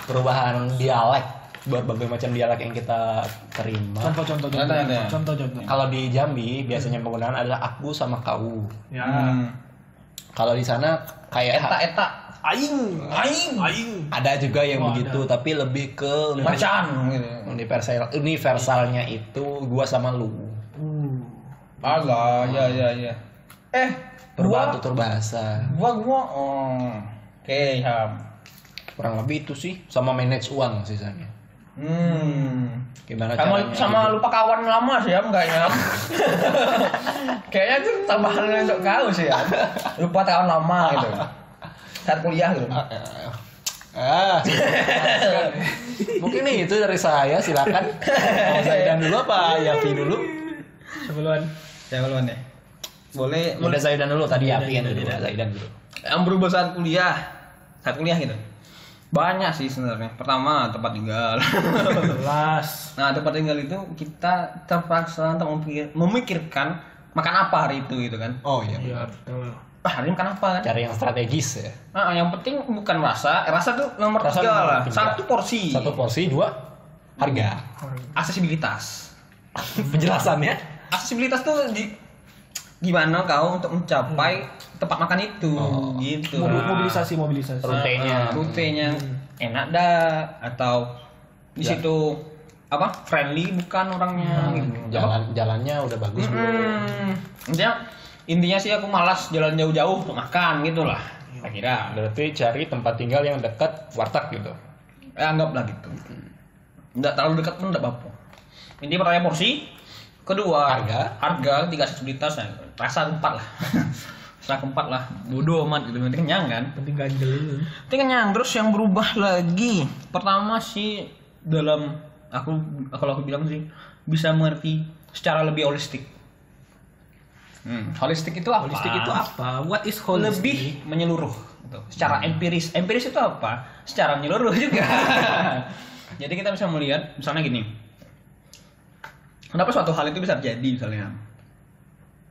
Perubahan dialek, berbagai macam dialek yang kita terima. Contoh. Kalau di Jambi biasanya penggunaan adalah aku sama kau. Ya. Kalau di sana kayak Eta. Aing. ada juga yang begitu, tapi lebih ke Macan gitu. universalnya itu gua sama lu. Agak, ya. Perubahan tutur bahasa. Gua Oke, Ham. Kurang lebih itu sih, sama manage uang sisanya. Gimana caranya? Sama lupa kawan lama sih ya, enggaknya. Kayaknya itu tambahan untuk kau sih ya. Lupa kawan lama gitu. Saat kuliah gitu. Mungkin nih itu dari saya, silakan. Zaidan dulu apa Yafi dulu? Sebelum ya. Boleh. Udah Zaidan dulu, tadi Yafi yang dulu. Zaidan dulu. Yang berubah saat kuliah gitu. Banyak sih sebenarnya. Pertama, tempat tinggal. Jelas. Nah, tempat tinggal itu kita terpaksa untuk memikirkan makan apa hari itu gitu kan. Oh iya. Iya, betul. Hari ini makan apa kan? Cari yang strategis ya. Nah, yang penting bukan rasa. Rasa tuh nomor Rasa 3 nomor lah. 3. Satu porsi. 1 porsi, 2 harga. Aksesibilitas. Penjelasannya? Aksesibilitas tuh gimana kau untuk mencapai tempat makan itu gitu. Mobilisasi. Rutenya enak dah atau di situ apa? Friendly bukan orangnya gitu. Jalannya udah bagus belum? Intinya sih aku malas jalan jauh-jauh untuk makan gitu lah. Kira-kira. Berarti cari tempat tinggal yang dekat warteg gitu. Anggaplah gitu. Enggak terlalu dekat pun enggak apa-apa. Intinya pertanyaan porsi. Kedua, harga 3 aksesibilitas, rasa 4 lah. Rasa 4 lah. Bodoh amat gitu, penting kenyang kan? Penting ganjel. Penting kenyang. Terus yang berubah lagi. Pertama sih dalam kalau aku bilang sih bisa mengerti secara lebih holistik. Holistik itu apa? What is holistic? Lebih menyeluruh gitu. Secara empiris. Empiris itu apa? Secara menyeluruh juga. Jadi kita bisa melihat misalnya gini. Kenapa suatu hal itu bisa terjadi misalnya?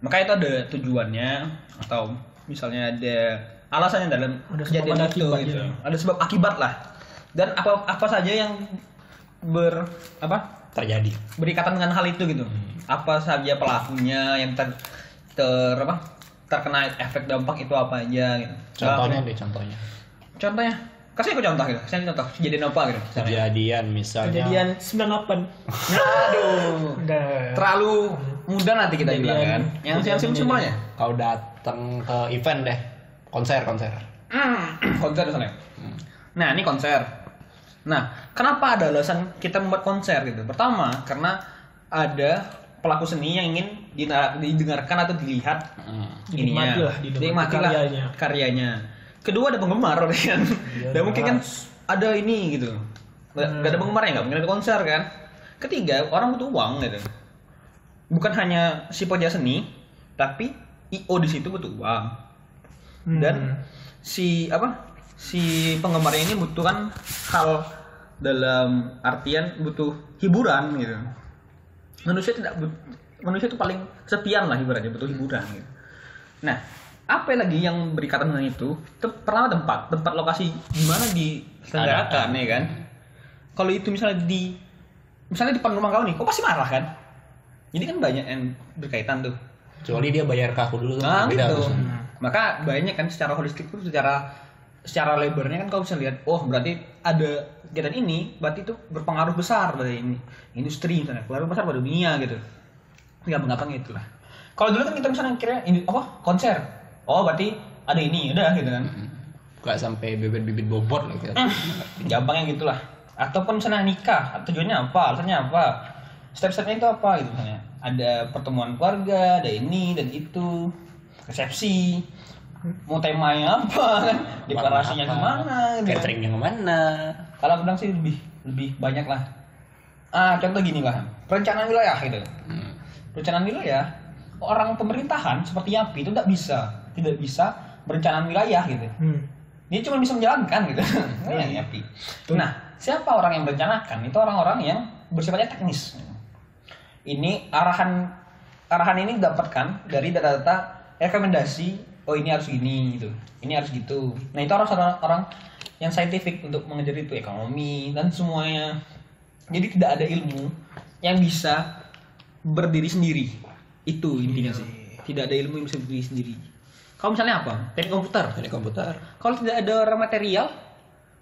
Maka itu ada tujuannya atau misalnya ada alasannya dalam kejadian itu gitu. Ada sebab akibat lah. Dan apa saja yang terjadi berikatan dengan hal itu gitu. Apa saja pelakunya yang terkena efek dampak itu apa aja gitu. Contohnya. Kasih aku contoh gitu. Kejadian apa gitu. Kejadian misalnya. Kejadian 98. Aduh. Terlalu mudah nanti kita bilang kan. Yang semuanya. Kau datang ke event deh. Konser. Konser misalnya. Nah, ini konser. Nah, kenapa ada alasan kita membuat konser gitu? Pertama, karena ada pelaku seni yang ingin didengarkan atau dilihat dinikmati lah karyanya. Kedua ada penggemar kan. Dan mungkin kan ada ini gitu. Gak ada penggemarnya, nggak mungkin ada konser kan. Ketiga, orang butuh uang gitu. Bukan hanya si pekerja seni, tapi IO di situ butuh uang. Dan si penggemarnya ini butuhkan hal dalam artian butuh hiburan gitu. Manusia itu paling sepian lah ibaratnya, butuh hiburan gitu. Nah, apa lagi yang berikatan dengan itu? Pertama tempat lokasi di mana diselenggarakan ya kan. Kalau itu misalnya di depan rumah kau nih, kau pasti marah kan? Jadi kan banyak yang berkaitan tuh. Kecuali dia bayar ke aku dulu tuh. Nah, gitu. Maka banyak kan secara holistik tuh secara lebarnya kan kau bisa lihat, oh berarti ada kegiatan ini, berarti itu berpengaruh besar pada ini industri misalnya, pengaruh besar pada dunia gitu. Gampang-gampang itulah. Kalau dulu kan kita misalnya kira ini konser, oh berarti ada ini, udah gitu kan. Gak sampai bibit-bibit bobot lah gitu. Gampangnya gitulah. Ataupun misalnya nikah, tujuannya apa, alasannya apa, step-stepnya itu apa gitu misalnya. Ada pertemuan keluarga, ada ini dan itu, resepsi, mau temanya apa kan, deklarasinya kemana, cateringnya kemana. Kalau bilang sih lebih banyak lah. Contoh gini lah, perencanaan wilayah gitu. Perencanaan wilayah, orang pemerintahan seperti YAPI itu tidak bisa berencana wilayah gitu. Dia cuma bisa menjalankan gitu. Yang YAPI. Nah, siapa orang yang merencanakan? Itu orang-orang yang bersifatnya teknis. Ini arahan ini didapatkan dari data-data rekomendasi. Oh ini harus gini gitu, ini harus gitu. Nah itu orang yang saintifik untuk mengejar itu, ekonomi dan semuanya. Jadi tidak ada ilmu yang bisa berdiri sendiri. Itu intinya sih. Tidak ada ilmu yang bisa berdiri sendiri. Kalau misalnya apa? Teknik komputer. Kalau tidak ada orang material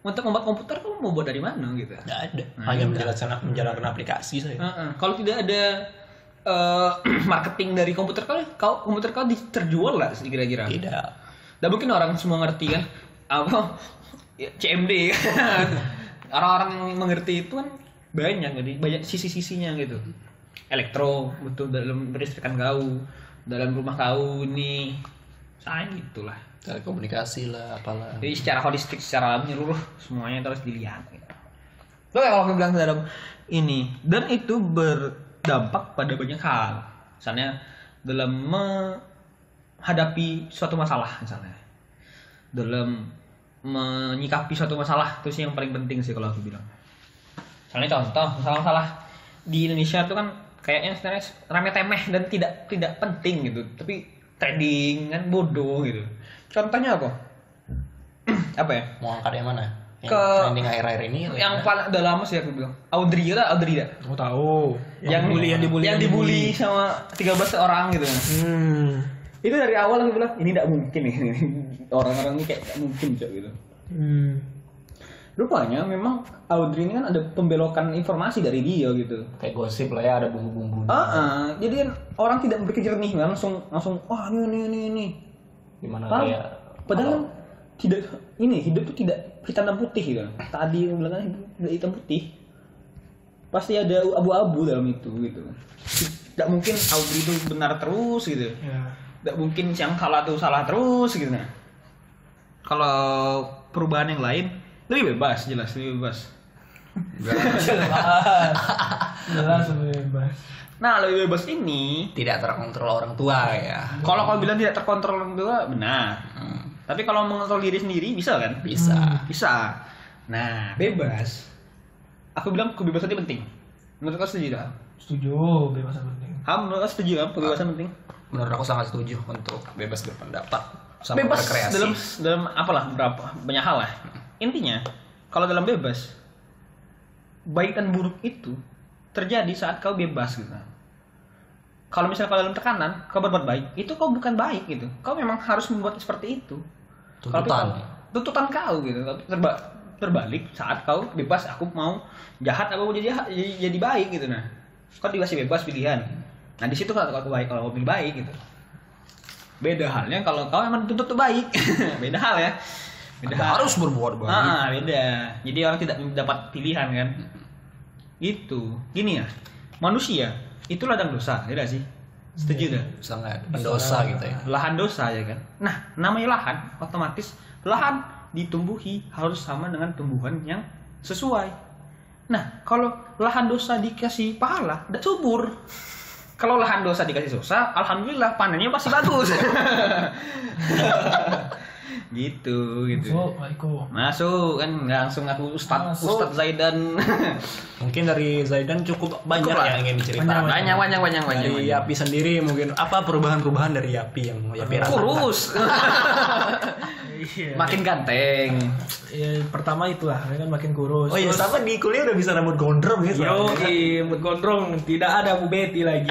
untuk membuat komputer, kamu mau buat dari mana gitu? Tidak ada. Hanya menjalankan aplikasi saja. Kalau tidak ada marketing dari komputer kau terjual lah kira-kira. Tidak. Dan mungkin orang semua ngerti kan apa CMD kan. Orang-orang yang mengerti itu kan banyak sisi-sisinya gitu. Elektro betul dalam beristrikan kau, dalam rumah kau ini saya gitulah. Telekomunikasi lah apalah. Jadi secara holistik, secara menyeluruh semuanya harus dilihat gitu. Loh kalau aku bilang dalam ini dan itu berdampak pada banyak hal. Misalnya dalam menghadapi suatu masalah misalnya. Dalam menyikapi suatu masalah itu sih yang paling penting sih kalau aku bilang. Misalnya contoh masalah di Indonesia itu kan kayaknya sebenarnya remeh temeh dan tidak penting gitu. Tapi trading kan bodoh gitu. Contohnya apa? Apa ya? Mau angkat yang mana? Ke trending akhir-akhir ini yang paling udah lama sih aku bilang. Audrey dah. Aku tahu. Yang dibully sama 13 orang gitu. Itu dari awal aku bilang ini tidak mungkin nih. Orang-orang ini kayak tidak mungkin cok gitu. Rupanya memang Audrey ini kan ada pembelokan informasi dari dia gitu. Kayak gosip lah ya, ada bumbu-bumbu. Jadi orang tidak berpikir nih, langsung wah ini. Gimana padahal tidak hidup tuh tidak hitam dan putih gitu. Tadi yang bilang hidup tidak hitam putih. Pasti ada abu-abu dalam itu gitu. Tidak mungkin Audrey itu benar terus gitu. Tidak mungkin yang salah tuh salah terus gitu. Nah, kalau perubahan yang lain lebih bebas, jelas lebih bebas. Jelas lebih bebas. Nah, lebih bebas ini tidak terkontrol orang tua ya. Kalau kau bilang tidak terkontrol orang tua, benar. Tapi kalau mengontrol diri sendiri bisa kan? Bisa. Nah, bebas. Aku bilang kebebasan itu penting. Menurut kau setuju tak? Setuju, bebasan penting. Menurut kau setuju kan? Kebebasan penting. Menurut aku sangat setuju untuk bebas berpendapat sama bebas berkreasi. dalam apalah banyak hal lah. Intinya, kalau dalam bebas, baik dan buruk itu terjadi saat kau bebas gitu. Kalau misalnya kau dalam tekanan, kau berbuat baik, itu kau bukan baik gitu. Kau memang harus membuat seperti itu. Tuntutan kau gitu. Terbalik saat kau bebas, aku mau jahat, aku mau jadi baik gitu. Nah, kau dikasih bebas pilihan. Nah di situ kalau kau baik, kalau kau pilih baik gitu. Beda halnya kalau kau memang dituntut baik. Beda hal ya. Harus berbuat baik. Beda. Jadi orang tidak dapat pilihan kan. Gitu. Gini ya. Manusia itu ladang dosa, tidak sih? Setuju gak? Sangat pendosa gitu ya. Lahan dosa ya kan. Nah, namanya lahan, otomatis lahan ditumbuhi harus sama dengan tumbuhan yang sesuai. Nah, kalau lahan dosa dikasih pahala, tidak subur. Kalau lahan dosa dikasih dosa, alhamdulillah panennya pasti bagus. gitu. Masuk kan langsung aku Ustadz Zaidan. Mungkin dari Zaidan cukup banyak yang ingin diceritakan. Banyak. Dari Yapi sendiri mungkin apa perubahan dari Yapi yang Yapi rasakan? Kurus. Makin ganteng. Ya, pertama itulah, kan makin kurus. Oh iya, sama di kuliah udah bisa rambut gondrong gitu. Rambut gondrong, tidak ada Bu Betty lagi.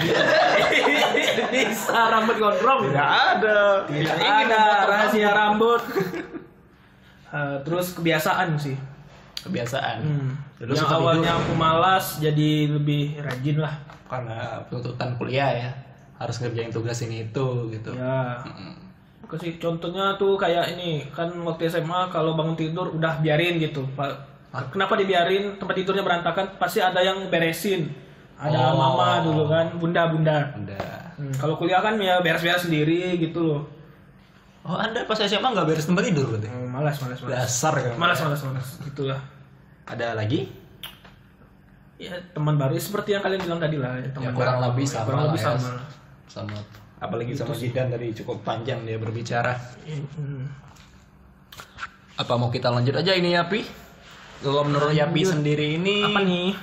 Bisa rambut gondrong. Tidak ada. Tidak ada rahasia rambut. Terus kebiasaan sih. Kebiasaan. Yang awalnya aku malas jadi lebih rajin lah. Karena tuntutan kuliah ya, harus ngerjain tugas ini itu gitu. Ya. Kasih contohnya tuh kayak ini kan waktu SMA kalau bangun tidur udah biarin gitu. Kenapa dibiarin? Tempat tidurnya berantakan, pasti ada yang beresin. Ada mama dulu kan, bunda. Kalau kuliah kan ya beres-beres sendiri gitu loh. Oh, Anda pas SMA nggak beres tempat tidur berarti? Malas. Dasar kan. Malas. Itulah. Ada lagi? Ya teman baru seperti yang kalian bilang tadi lah. Ya, kurang lebih sama. Sama. Apalagi sama Zidan tadi cukup panjang dia berbicara. Apa mau kita lanjut aja ini Yapi? Kalau menurut Yapi sendiri ini apa nih?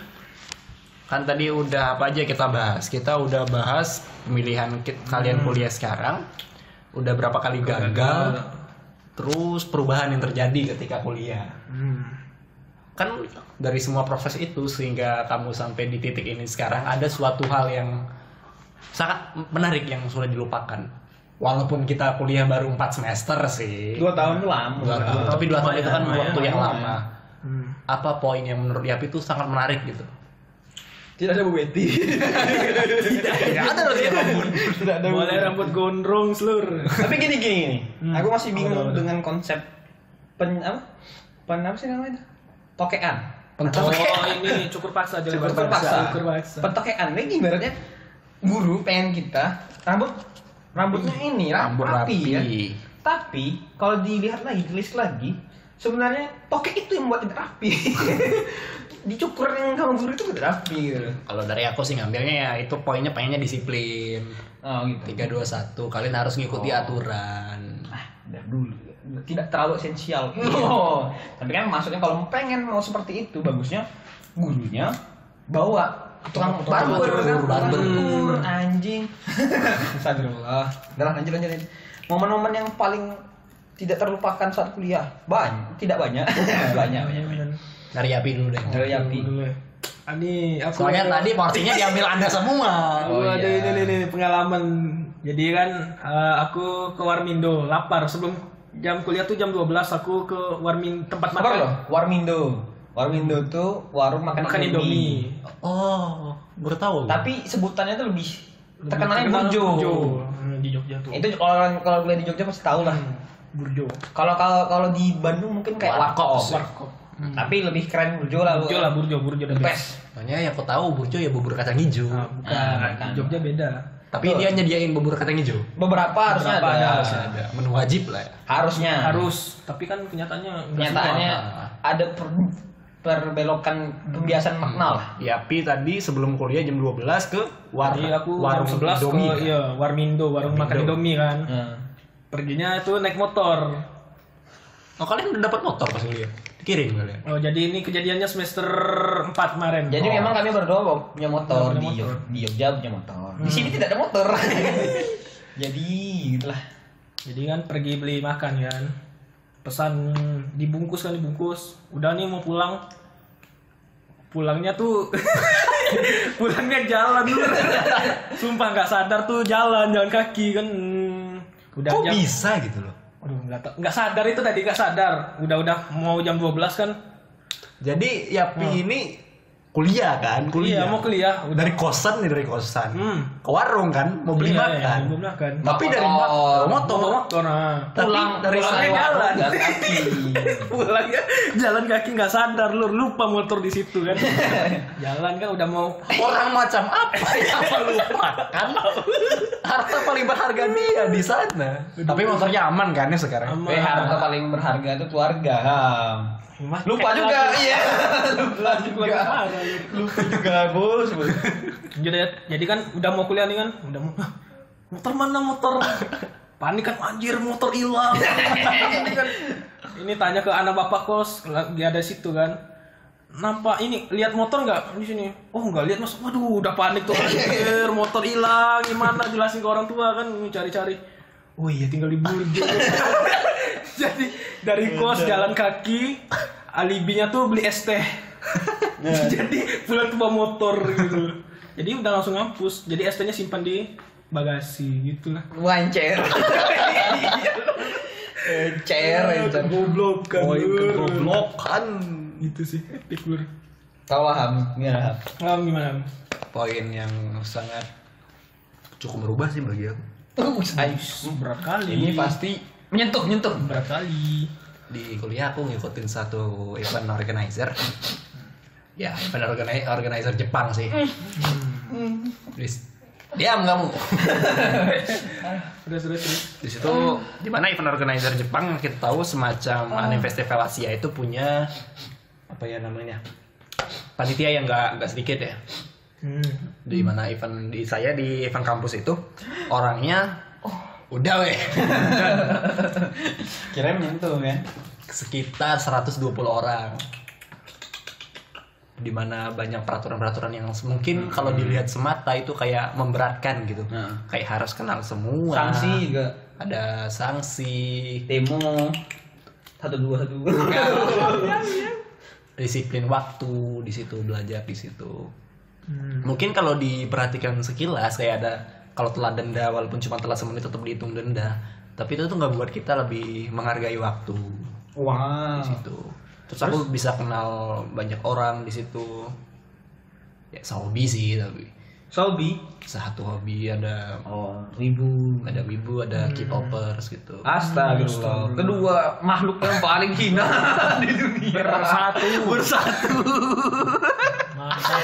Kan tadi udah apa aja kita bahas. Kita udah bahas pemilihan kalian kuliah sekarang. Udah berapa kali gagal. Terus perubahan yang terjadi ketika kuliah. Kan dari semua proses itu sehingga kamu sampai di titik ini sekarang ada suatu hal yang sangat menarik yang sudah dilupakan. Walaupun kita kuliah baru 4 semester sih. 2 tahun lama. Tapi 2 tahun itu kan waktu yang lama. Apa poin yang menurut Yapi itu sangat menarik gitu? Tidak ada Bu Betty. Tidak ada lagi rambut. Boleh rambut gondrong seluruh. Tapi gini. Aku masih bingung dengan konsep apa sih namanya? Tokean. Ini cukur paksa. Pentokean ini ibaratnya guru pengen kita rambutnya ini rapi ya. Tapi kalau dilihat lagi, tulis lagi, sebenarnya tokek itu yang buat tidak rapi. Dicukur yang sama guru itu tidak rapi gitu. Kalau dari aku sih ngambilnya ya itu poinnya pengennya disiplin. Oh gitu. 3, 2, 1 kalian harus ngikuti aturan. Udah dulu. Tidak terlalu esensial. Tapi kan maksudnya kalau pengen mau seperti itu bagusnya gurunya bawa tukang barber anjing. Astagfirullah. Udah lanjut. Momen-momen yang paling tidak terlupakan saat kuliah. Tidak banyak. banyak. Dari Yapi dulu deh. Dari Yapi. Soalnya tadi porsinya diambil Anda semua. Ada ini pengalaman. Jadi kan aku ke Warmindo lapar sebelum jam kuliah tuh jam 12 aku ke tempat makan. Loh, Warmindo tuh warung makan Indomie. Oh, baru tahu. Tapi sebutannya tuh lebih terkenalnya Burjo. Di Jogja tuh. Itu kalau kuliah di Jogja pasti tahu lah. Burjo. Kalau di Bandung mungkin kayak Warkop. Tapi lebih keren Burjo lah. Burjo dan best. Soalnya yang aku tahu Burjo ya bubur kacang hijau. Bukan. Di Jogja beda. Tapi dia nyediain bubur kacang hijau. Beberapa harusnya ada. Menu wajib lah ya. Harus. Tapi kan kenyataannya ada perbelokan pembiasan makna lah. Yapi tadi sebelum kuliah jam 12 ke warung 11 Indomie, ke Warmindo, warung makan Indomie kan. Perginya itu naik motor. Oh, kalian udah dapat motor pas kuliah? Dikirim kalian? Oh, jadi ini kejadiannya semester 4 kemarin. Jadi memang kami berdua punya motor di Jogja punya motor. Di sini tidak ada motor. Jadi gitulah. Jadi kan pergi beli makan kan. Pesan dibungkus. Udah nih mau pulang. Pulangnya tuh pulangnya jalan dulu. Sumpah nggak sadar tuh jalan kaki kan. Udah kok bisa gitu loh. Aduh, nggak sadar itu tadi, nggak sadar. Udah mau jam 12 kan. Jadi Yapi ini kuliah kan? Iya, mau kuliah. Dari kosan ke warung kan? Mau beli makan. Tapi dari motor. Pulang dari jalan kaki. Pulangnya jalan kaki nggak sadar, lupa motor di situ kan. Jalan kan udah mau. Orang macam apa yang melupakan harta paling berharga dia di sana. Tapi motornya aman kan ya sekarang? Harta paling berharga itu keluarga. Lupa juga, iya. Lupa juga, bos. Jadi kan udah mau kuliah nih kan, motor mana motor? panik kan, anjir motor hilang. Ini kan, ini tanya ke anak bapak kos, dia ada situ kan. Nampak ini, lihat motor nggak di sini? Oh nggak lihat mas. Waduh, udah panik tuh, anjir motor hilang. Gimana jelasin ke orang tua kan, cari-cari. Oh iya tinggal di Burjo. Jadi dari kos jalan kaki, alibinya tuh beli es teh. Jadi pulang tuh bawa motor gitu. Jadi udah langsung ngampus. Jadi es tehnya simpan di bagasi gitu lah. Wancer. Goblokan. Goblokan. Gitu sih, epic Lur. Tahu Ham, gimana Ham? Gimana? Poin yang sangat cukup merubah sih bagi aku. Berat kali. Ini pasti menyentuh. Berat kali. Di kuliah aku ngikutin satu event organizer. Ya, event organizer Jepang sih. Diam kamu. Terus. Di situ di mana event organizer Jepang kita tahu semacam anime festival Asia itu punya apa ya namanya? Panitia yang enggak sedikit ya. Di mana event di event kampus itu orangnya udah weh. Kirain menyentuh kan? Sekitar 120 orang. Di mana banyak peraturan-peraturan yang mungkin kalau dilihat semata itu kayak memberatkan gitu. Kayak harus kenal semua. Sanksi juga. Ada sanksi, Demo 121. disiplin waktu di situ, belajar di situ. Mungkin kalau diperhatikan sekilas kayak ada kalau telat denda walaupun cuma telat semenit tetap dihitung denda. Tapi itu tuh nggak buat kita lebih menghargai waktu. Wow. Di situ. Terus aku bisa kenal banyak orang di situ. Ya hobi sih tapi. Sobi. Satu hobi ada Wibu. ada wibu, ada K-popers gitu. Astagfirullah. Kedua makhluk yang paling hina di dunia. Bersatu. Mantap.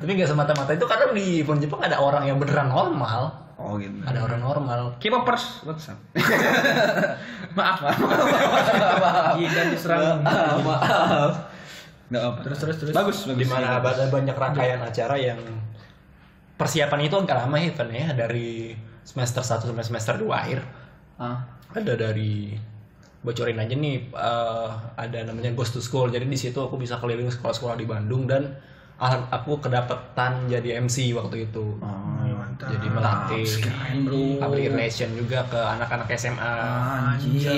Tapi nggak semata-mata itu karena di event Jepang ada orang yang beneran normal. Oh gitu. Ada orang normal. K-popers, what's up? Maaf. Dan diserang. Maaf. Nggak apa. Terus. Bagus. Di mana ada banyak rangkaian acara yang persiapan itu agak lama eventnya dari semester 1 sampai semester 2 akhir. Ada dari bocorin aja nih ada namanya Ghost to School. Jadi di situ aku bisa keliling sekolah-sekolah di Bandung dan aku kedapetan jadi MC waktu itu. Mantap. Jadi melatih public relation juga ke anak-anak SMA. Anjir.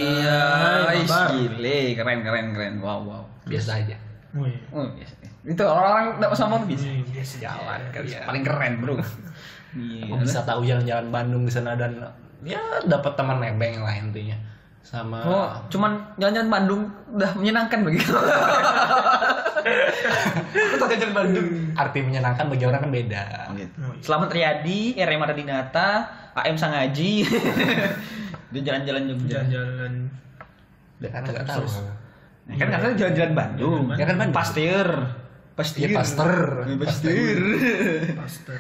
Gile, keren. Wow. Biasa aja. Itu orang-orang enggak sama bisa. Jalan kali ya. Paling keren, Bro. Aku bisa tahu jalan-jalan Bandung di sana dan ya dapat teman nebeng lah intinya. Sama cuman jalan-jalan Bandung udah menyenangkan bagi aku. Aku tahu jalan Bandung. Arti menyenangkan bagi orang kan beda. Selamat Riyadi, RM Radinata, AM Sangaji. Dia jalan-jalan juga. Jalan-jalan. Dia kan enggak tahu. Kan katanya jalan-jalan Bandung. Ya kan Bandung. Pasteur. Ya Pasteur. Pasteur.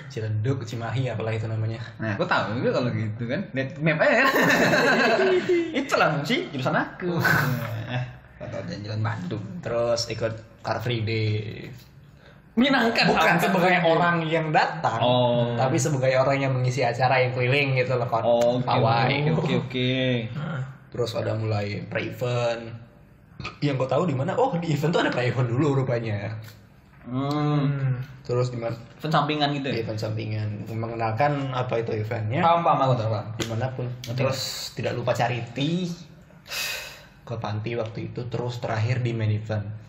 Ciledug, Cimahi apalah itu namanya. Nah, aku tahu juga kalau gitu kan. Net map aja kan. Itulah sih jurusan aku. Atau jalan Bandung. Terus ikut Car Free Day. Menyenangkan. Bukan sebagai orang yang datang, tapi sebagai orang yang mengisi acara yang keliling gitu loh, pawai. Oke. Terus ada mulai pre-event. Yang gue tahu di mana? Oh, di event tuh ada pre-event dulu rupanya. Terus di mana? Event sampingan gitu ya? Event sampingan. Mengenalkan apa itu eventnya. Paham aku tahu. Dimanapun. Terus tidak lupa charity ke panti waktu itu. Terus terakhir di main event.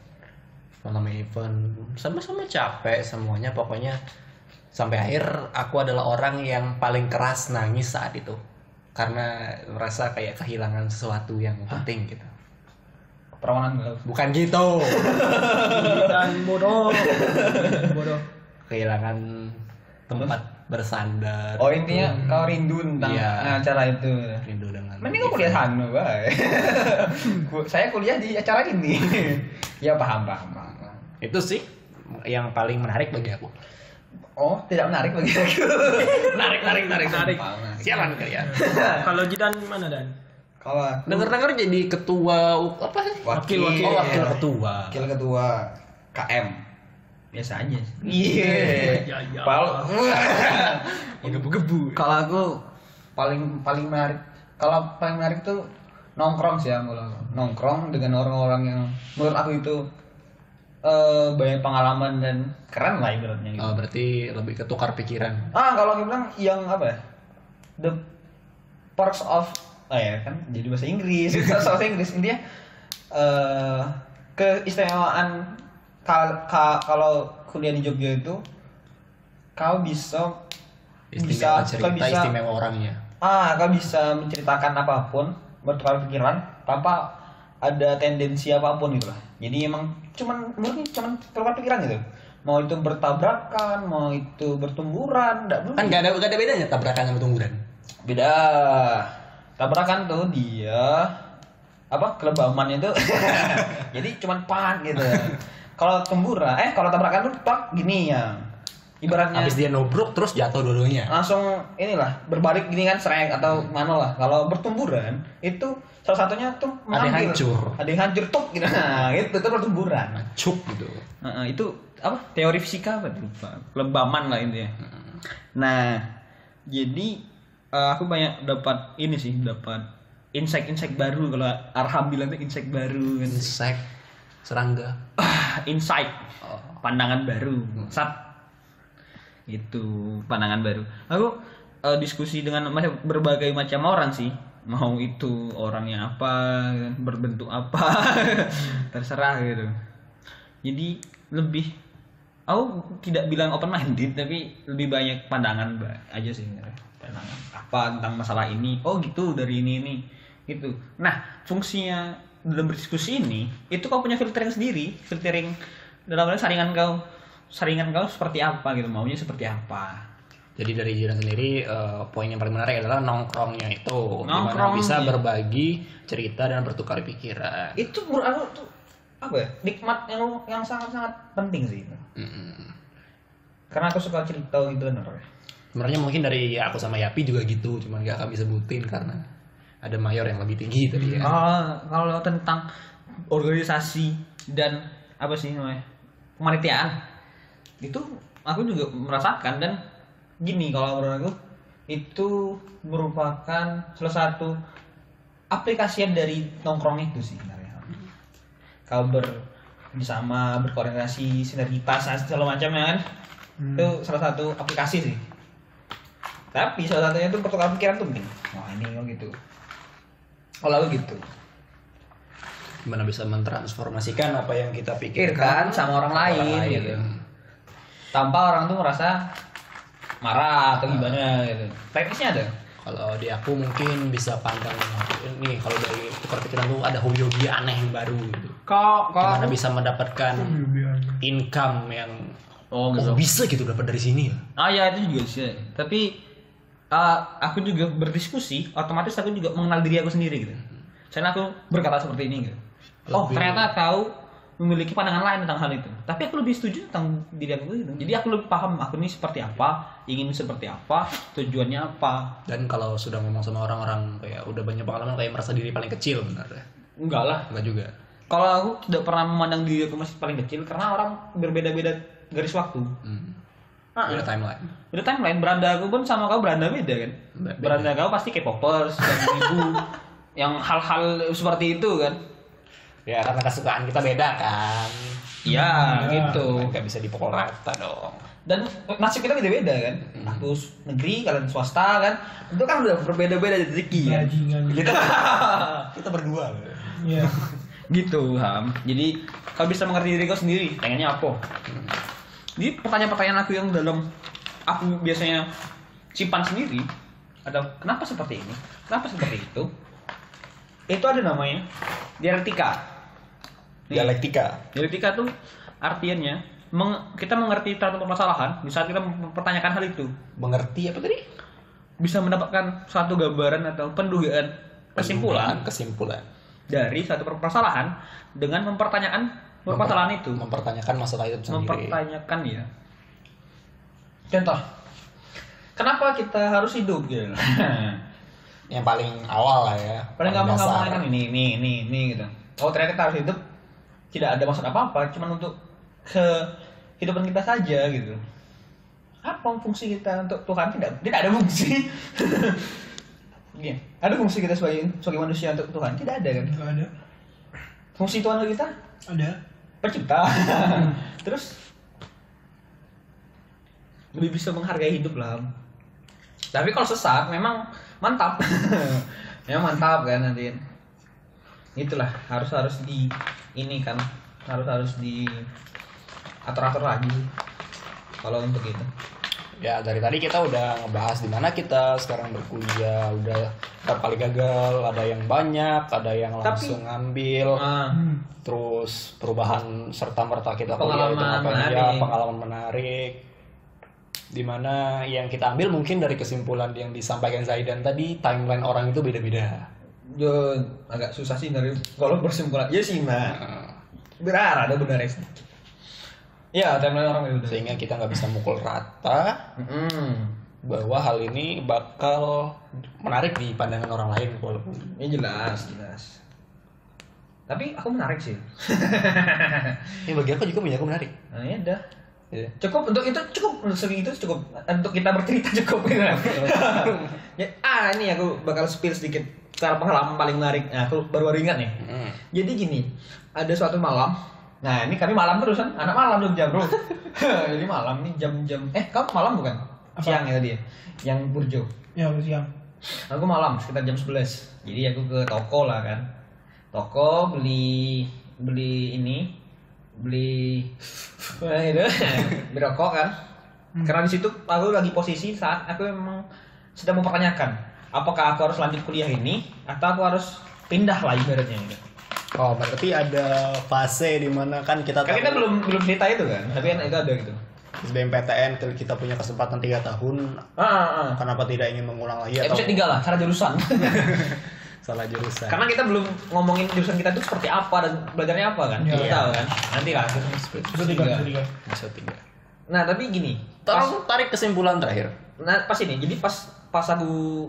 Malam event sama-sama capek semuanya pokoknya. Sampai akhir aku adalah orang yang paling keras nangis saat itu. Karena merasa kayak kehilangan sesuatu yang penting gitu. Perawanan bukan gitu. Dan bodoh. Kehilangan tempat bersandar. Oh intinya kau rindu tentang acara itu. Rindu dengan. Mending aku kuliah sana, baik. Saya kuliah di acara ini. Ya paham. Itu sih yang paling menarik bagi aku. Oh, tidak menarik bagi aku. Menarik. Sialan kalian. Kalau Jidan mana Dan? Kalau dengar jadi ketua apa sih? Wakil ketua KM. Biasa aja. Iya. Gebu-gebu. Kalau aku paling menarik. Kalau paling menarik tuh nongkrong sih ya, nongkrong dengan orang-orang yang menurut aku itu banyak pengalaman dan keren lah ibaratnya gitu. Oh, berarti lebih ke tukar pikiran. Kalau aku bilang yang apa ya? The perks of ya kan jadi bahasa Inggris, bahasa Inggris intinya keistimewaan kalau kuliah di Jogja itu kau bisa istimewa orangnya. Kau bisa menceritakan apapun, bertukar pikiran tanpa ada tendensi apapun gitu lah. Jadi emang murni cuman bertukar pikiran gitu. Mau itu bertabrakan, mau itu bertumburan, kan gak ada bedanya tabrakan sama tumburan. Beda. Tabrakan tuh dia kelebaman itu. Jadi cuman pak gitu. Kalau kalau tabrakan tuh pak gini ya. Ibaratnya habis dia nobruk terus jatuh dulunya. Langsung berbalik gini kan sereng atau mana lah. Kalau bertumburan itu salah satunya tuh mengambil. Ada yang hancur tuh gitu. Nah, itu bertumburan. Cuk gitu. Itu teori fisika apa tuh? Kelebaman lah intinya. Nah, jadi aku banyak dapat insight baru. Kalau Arham bilang itu insight baru kan. Insight serangga. Insight. Pandangan baru. Itu pandangan baru. Aku diskusi dengan berbagai macam orang sih. Mau itu orangnya apa, berbentuk apa, terserah gitu. Jadi aku tidak bilang open minded, tapi lebih banyak pandangan aja sih. Pandangan apa tentang masalah ini? Oh gitu, dari ini gitu. Nah, fungsinya dalam berdiskusi ini itu kau punya filtering sendiri, dalam saringan kau seperti apa gitu, maunya seperti apa. Jadi dari Jiran sendiri poin yang paling menarik adalah nongkrongnya itu, dimana bisa berbagi cerita dan bertukar pikiran. Itu menurut aku tuh nikmat yang sangat-sangat penting sih. Karena aku suka cerita gitu kan. Sebenarnya mungkin dari aku sama Yapi juga gitu, cuman gak kami sebutin karena ada mayor yang lebih tinggi tadi ya. Kalau tentang organisasi dan kemanitiaan itu aku juga merasakan, dan gini, kalau menurut aku itu merupakan salah satu aplikasian dari nongkrong itu sih sebenarnya. Kau bersama, berkoordinasi, sinergitas segala macam ya kan. Itu salah satu aplikasi sih. Tapi salah satunya itu bertukar pikiran tuh penting. Gitu. Kalau aku gitu. Gimana bisa mentransformasikan apa yang kita pikirkan sama orang lain gitu. Tanpa orang tuh merasa marah atau gimana gitu. Teknisnya ada. Kalau di aku mungkin bisa pandang ini, kalau dari tukar pikiran tuh ada hobi-hobi aneh yang baru gitu. Gimana bisa mendapatkan income yang bisa gitu dapat dari sini ya. Ya itu juga sih. Tapi aku juga berdiskusi, otomatis aku juga mengenal diri aku sendiri gitu. Karena aku berkata seperti ini gitu. Ternyata kau memiliki pandangan lain tentang hal itu. Tapi aku lebih setuju tentang diri aku gitu. Jadi aku lebih paham aku ini seperti apa, ingin seperti apa, tujuannya apa. Dan kalau sudah ngomong sama orang-orang kayak udah banyak pengalaman, kayak merasa diri paling kecil, benar ya? Enggak lah. Enggak juga. Kalau aku tidak pernah memandang diri aku masih paling kecil, karena orang berbeda-beda garis waktu. Beda timeline. Beda timeline. Beranda aku pun sama kau beranda beda kan. Beranda kau pasti K-popers dan ibu yang hal-hal seperti itu kan. Ya karena kesukaan kita beda kan. Iya gitu. Gak bisa dipukul rata dong. Dan nasib kita beda-beda kan. Aku negeri, kalian swasta kan. Itu kan udah berbeda-beda rezeki kan. Kita berdua. Iya. Gitu Ham. Jadi kau bisa mengerti diri kau sendiri. Pengennya apa? Jadi pertanyaan-pertanyaan aku yang dalam aku biasanya simpan sendiri ada kenapa seperti ini? Kenapa seperti itu? Itu ada namanya dialektika. Dialektika tuh artinya kita mengerti suatu permasalahan di saat kita mempertanyakan hal itu. Mengerti apa tadi? Bisa mendapatkan suatu gambaran atau pendugaan kesimpulan dari satu permasalahan dengan mempertanyakan permasalahan itu. Mempertanyakan masalah itu sendiri. Mempertanyakan ya. Contoh, kenapa kita harus hidup gitu? Yang paling awal lah ya. Paling gampang kan ini gitu. Oh ternyata kita harus hidup tidak ada maksud apa-apa, cuma untuk kehidupan kita saja gitu. Apa fungsi kita untuk Tuhan? Tidak ada fungsi. Gini, ada fungsi kita sebagai manusia untuk Tuhan? Tidak ada kan? Nggak ada. Fungsi Tuhan untuk kita? Ada. Pencipta. Terus lebih bisa menghargai hidup lah. Tapi kalau sesat memang mantap. Memang mantap kan nanti. Itulah harus di ini kan harus di atur lagi kalau untuk itu. Ya dari tadi kita udah ngebahas di mana kita sekarang berkuliah, udah berapa kali gagal, ada yang banyak, ada yang langsung ngambil, terus perubahan serta merta kita kuliah itu ngapain aja, pengalaman menarik. Dimana yang kita ambil mungkin dari kesimpulan yang disampaikan Zaidan tadi, timeline orang itu beda-beda. Yo agak susah sih dari kalau bersimpulan. Ya sih mbak. Benar ada benar sih. Ya, timeline orang itu sehingga kita nggak bisa mukul rata bahwa hal ini bakal menarik di pandangan orang lain walaupun ya jelas. Tapi aku menarik sih. Ya bagi aku juga punya aku menarik. Nah ya udah. Ya. Cukup untuk itu cukup untuk kita bercerita cukup gitu. Ya, ini aku bakal spill sedikit cara pengalaman paling menarik. Nah, aku baru ingat nih. Jadi gini, ada suatu malam. Nah, ini kami malam terus kan, anak malam Jogja bro. Jadi malam nih jam-jam, kamu malam bukan? Apa? Siang ya tadi ya? Yang Burjo. Ya, siang. Aku malam, sekitar jam 11. Jadi aku ke toko lah kan. Toko beli rokok kan. Karena di situ aku lagi posisi saat aku memang sedang mempertanyakan, apakah aku harus lanjut kuliah ini atau aku harus pindah lah ibaratnya gitu. Oh, berarti ada fase di mana kan kita belum cerita itu kan, tapi kan itu ada gitu. SBMPTN kita punya kesempatan 3 tahun. Kenapa tidak ingin mengulang lagi atau episode 3 lah, salah jurusan. Salah jurusan. Karena kita belum ngomongin jurusan kita itu seperti apa dan belajarnya apa kan. Kita tahu kan. Nanti lah Episode 3. Nah, tapi gini, tarik kesimpulan terakhir. Nah, pas ini. Jadi pas aku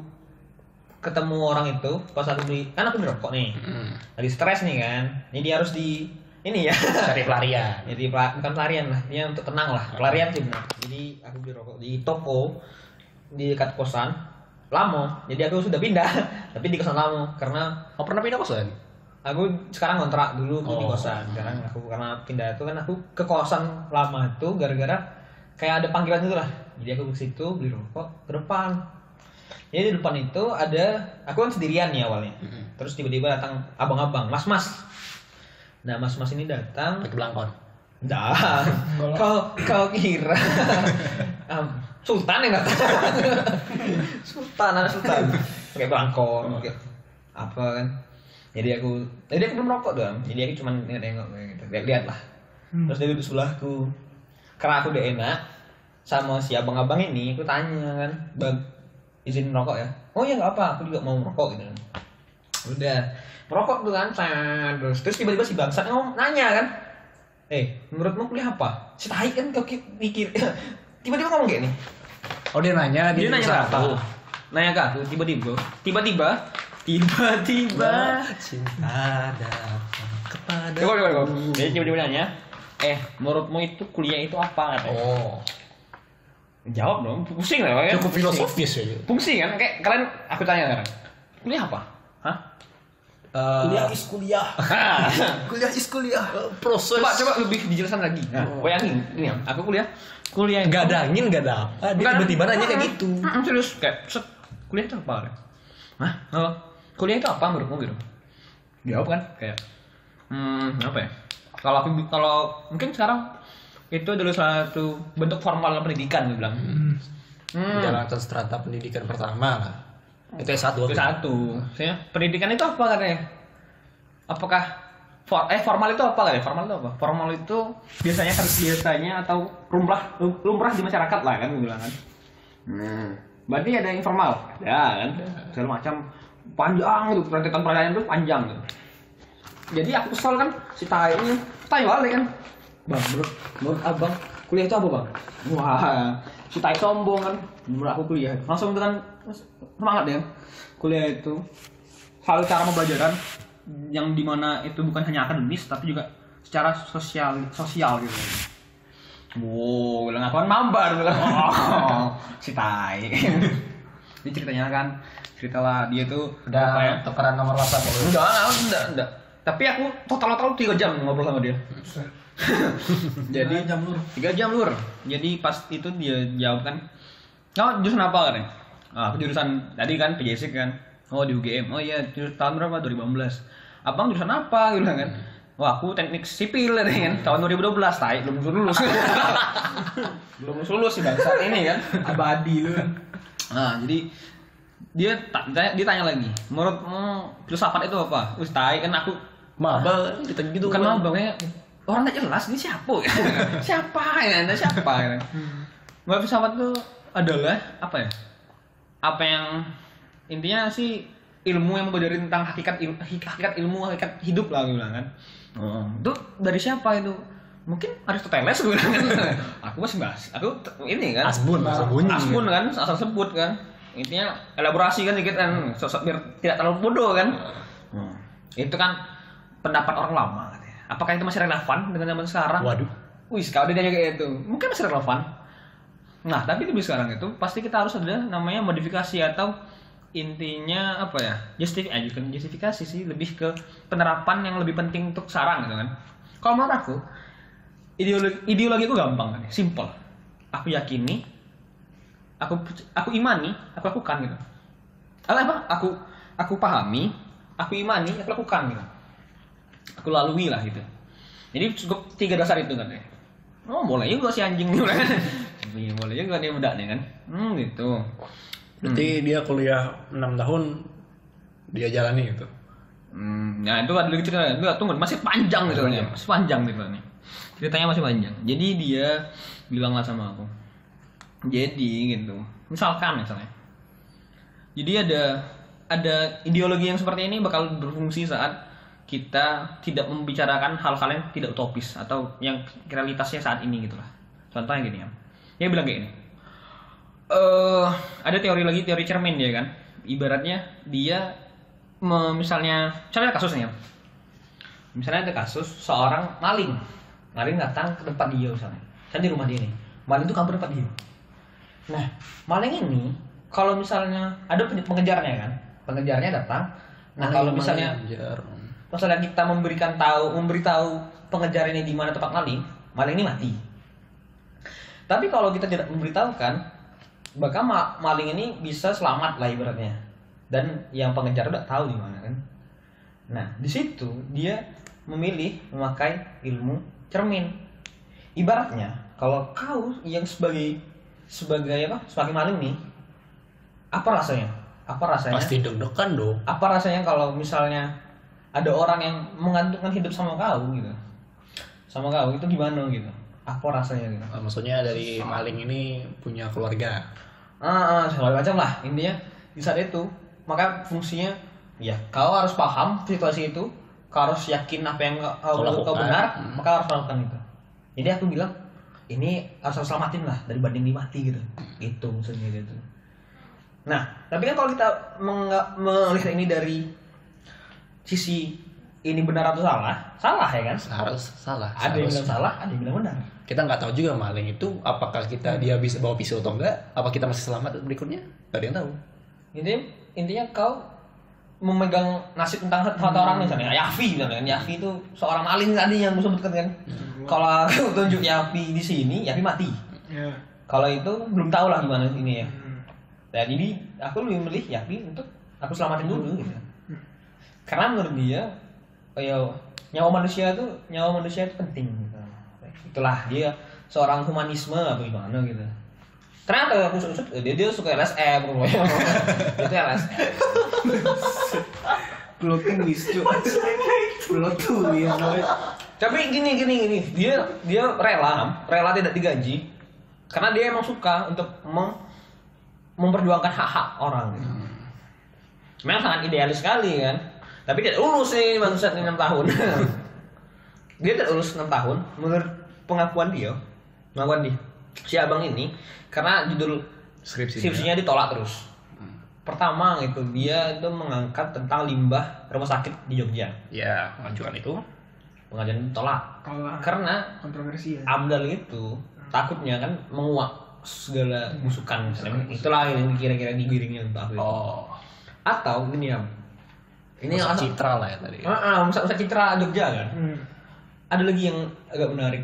ketemu orang itu, pas aku kan aku merokok nih. Lagi stres nih kan. Jadi harus ini ya Cari pelarian. Jadi bukan pelarian lah, ini untuk tenang lah. Pelarian sih benar. Jadi aku beli rokok di toko di dekat kosan Lamo. Jadi aku sudah pindah, tapi di kosan Lamo karena Pernah pindah kosan? aku sekarang kontrak dulu di kosan. Sekarang aku karena pindah itu kan aku ke kosan lama itu gara-gara kayak ada panggilan itu lah. Jadi aku ke situ beli rokok ke depan. Jadi di depan itu aku kan sendirian nih awalnya. Terus tiba-tiba datang abang-abang, mas-mas. Nah, mas-mas ini datang Pakai belangkon. Dah. Kau kira Sultan yang datang. Sultan. Pakai belangkon, pakai apa kan. Jadi aku belum rokok doang. Jadi aku cuma nengok gitu. Lihat lah. Terus dia duduk sebelahku. Karena aku udah enak sama si abang-abang ini, aku tanya kan, "Bang, izin merokok ya?" "Oh ya nggak apa, aku juga mau merokok gitu." Udah merokok tuh kan, terus tiba-tiba si bangsat nanya kan, menurutmu kuliah apa? Si tai kan kau pikir tiba-tiba ngomong kayak nih. Oh, dia nanya Nanya ke aku. Tiba-tiba cinta datang kepada Jadi tiba-tiba nanya, menurutmu itu kuliah itu apa? Katanya. Oh, Jawab dong, pusing lah kan. cukup filosofis ya. Pusing kan, kayak kalian aku tanya sekarang. Kuliah apa? Hah? Kuliah is kuliah. Kuliah is kuliah. Proses. Coba lebih dijelaskan lagi. Nah, bayangin ini ya, aku kuliah Nggak ada angin, nggak ada apa. Dia tiba-tiba nanya kayak gitu. Serius, kayak kuliah itu apa? Hah? Kuliah itu apa menurutmu gitu? Jawab kan kayak apa ya? Kalau mungkin sekarang itu adalah satu bentuk formal pendidikan gue bilang. Menjalankan strata pendidikan pertama lah. Itu S1. Ya, pendidikan itu apa katanya? Apakah formal itu apa katanya? Formal itu biasanya atau lumrah di masyarakat lah kan gue bilang kan. Berarti ada yang formal. Ya kan. Segala macam panjang gitu, rentetan pertanyaan itu panjang gitu. Jadi aku kesel kan si tai ini balik kan. Bang, menurut abang kuliah itu apa bang? Wah, si tai sombong kan. Menurut aku kuliah langsung dengan semangat ya. Kuliah itu hal cara pembelajaran yang dimana itu bukan hanya akademis tapi juga secara sosial gitu. Wow, bilang apaan mambar bilang. Oh, si tai. Dia ceritanya kan, ceritalah dia tuh Udah apa ya? tukeran nomor WhatsApp lu? Enggak. Tapi aku total 3 jam ngobrol sama dia. Jadi 3 jam lur. Jadi pas itu dia jawab kan, "Oh, jurusan apa kan?" Aku jurusan tadi kan PJSIK kan. Oh, di UGM. Oh iya, tahun berapa? 2015. Abang jurusan apa? Gitu kan. Wah, aku teknik sipil kan. Tahun 2012, tai belum lulus. Belum lulus sih bangsat ini kan. Abadi lu. Nah, jadi dia tanya lagi, menurutmu filsafat itu apa? Wis tai kan aku Maba kita gitu kan maba kayak orang nggak jelas ini siapa ya? Siapa ya? Anda siapa ya? Menurut filsafat itu adalah apa ya? Apa yang intinya sih ilmu yang mempelajari tentang hakikat ilmu, hakikat hidup lah gue bilang kan. Itu dari siapa itu? Mungkin Aristoteles gue bilang kan. Aku masih bahas. Aku ini kan. Asbun Kan, asal sebut kan. Intinya elaborasi kan dikit kan, sosok biar tidak terlalu bodoh kan. Itu kan pendapat orang lama katanya. Apakah itu masih relevan dengan zaman sekarang? Waduh. Wih, kalau dia kayak gitu, mungkin masih relevan. Nah, tapi lebih sekarang itu pasti kita harus ada namanya modifikasi atau intinya apa ya? Justifikasi sih, lebih ke penerapan yang lebih penting untuk sekarang gitu kan. Kalau menurut aku, ideologi itu gampang kan, simple. Aku yakini, aku imani, aku lakukan gitu. Aku pahami, aku imani, aku lakukan gitu. Aku lalui lah gitu. Jadi cukup 3 dasar itu kan ya. Oh, boleh juga si anjing nih kan. Boleh juga dia budak nih kan. Gitu. Berarti dia kuliah 6 tahun dia jalani gitu. Nah itu ada lagi cerita. Enggak, tunggu, masih panjang gitu kan. Masih panjang gitu nih. Ceritanya masih panjang. Jadi dia bilang lah sama aku. Jadi gitu. Misalnya. Jadi ada ideologi yang seperti ini bakal berfungsi saat kita tidak membicarakan hal-hal yang tidak utopis atau yang realitasnya saat ini gitulah. Contohnya gini ya. Dia bilang kayak ini. Ada teori cermin dia kan. Ibaratnya dia misalnya ada kasusnya. Misalnya ada kasus seorang maling datang ke tempat dia misalnya. Kan di rumah dia nih. Maling itu kabur tempat dia. Nah, maling ini kalau misalnya ada pengejarnya kan. Pengejarnya datang. Nah, kalau misalnya kita memberitahu pengejar ini di mana tempat maling ini mati. Tapi kalau kita tidak memberitahukan, bahkan maling ini bisa selamat lah ibaratnya. Dan yang pengejar udah tahu di mana kan. Nah, di situ dia memilih memakai ilmu cermin. Ibaratnya kalau kau yang sebagai maling nih, apa rasanya? Pasti deg-degan dong. Apa rasanya kalau misalnya ada orang yang menggantungkan hidup sama kau gitu, itu gimana gitu? Apa rasanya gitu? Maksudnya dari maling ini punya keluarga. Segala macam lah intinya di saat itu. Maka fungsinya ya kau harus paham situasi itu, kau harus yakin apa yang kau benar, maka harus lakukan itu. Jadi aku bilang ini harus selamatin lah dibanding dimati gitu. Itu maksudnya gitu. Nah, tapi kan kalau kita melihat ini dari sisi ini benar atau salah ya kan? Harus salah. Ada yang bilang salah, ada yang bilang benar. Kita nggak tahu juga maling itu apakah dia bisa bawa pisau atau enggak, apa kita masih selamat berikutnya? Nggak ada yang tahu. Intinya kau memegang nasib tentang harta orang misalnya. Yafi kan? Yafi itu seorang maling tadi yang gue sebutkan kan. Kalau aku tunjuk Yafi di sini, Yafi mati. Kalau itu belum tahu lah gimana ini ya. Dan jadi aku lebih milih Yafi untuk aku selamatin dulu gitu. Karena menurut dia nyawa manusia itu penting gitu. Itulah dia seorang humanisme apa gimana gitu. Ternyata aku usut dia suka LSM rumahnya. Itu LSM. Plot twist cuy. Plot twist ya. Tapi gini. Dia rela tidak digaji karena dia emang suka untuk memperjuangkan hak-hak orang gitu. Memang sangat idealis sekali kan. Tapi tidak lulus nih bangsat 6 tahun. Dia tidak lulus 6 tahun menurut pengakuan dia. Si abang ini karena judul skripsinya ditolak terus. Pertama itu dia itu mengangkat tentang limbah rumah sakit di Jogja. Ya, pengajuan itu ditolak. Karena kontroversi ya. AMDAL itu takutnya kan menguap segala musukan misalnya. Itulah yang kira-kira digiringnya untuk aku. Atau gini ya. Ini citra lah ya tadi. Musa citra Jogja kan. Ada lagi yang agak menarik.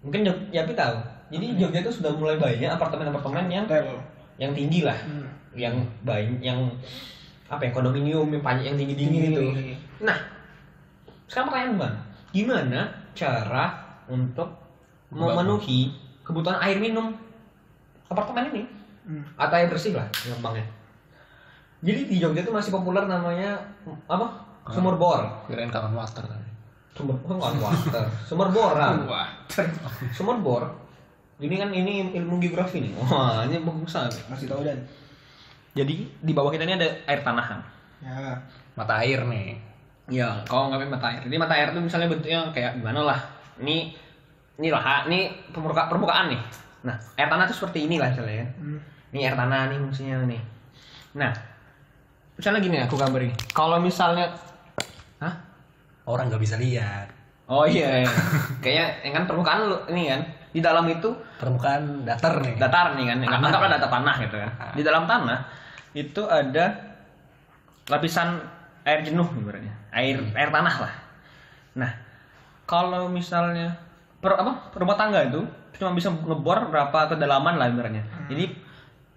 Mungkin Yapi tahu. Jadi Jogja itu sudah mulai banyak apartemen-apartemen yang tinggi lah. Yang banyak yang apa ya, kondominium yang banyak yang tinggi-tinggi gitu. Nah, sekarang pertanyaan gimana cara untuk memenuhi kebutuhan air minum apartemen ini atau air bersih lah gampangnya. Jadi di Jogja itu masih populer namanya apa? Sumur bor. Kirain kangen water tadi. Sumur boran. Sumur bor. Ini kan ini ilmu geografi nih. Wah, ini bagus banget. Masih tahu dan. Jadi di bawah kita ini ada air tanahan. Ya. Mata air nih. Ya, kalau nggak mata air. Jadi mata air itu misalnya bentuknya kayak gimana lah. Ini permukaan nih. Nah, air tanah itu seperti inilah misalnya ya. Ini air tanah nih fungsinya nih. Nah, misalnya gini aku gambarin. Kalau misalnya orang nggak bisa lihat. Oh iya. Kayaknya yang kan permukaan ini kan. Di dalam itu permukaan datar nih. Datar nih kan. Anggaplah datar tanah gitu kan. Di dalam tanah itu ada lapisan air jenuh ibaratnya. Air tanah lah. Nah, kalau misalnya rumah tangga itu cuma bisa ngebor berapa kedalaman lah ibaratnya. Jadi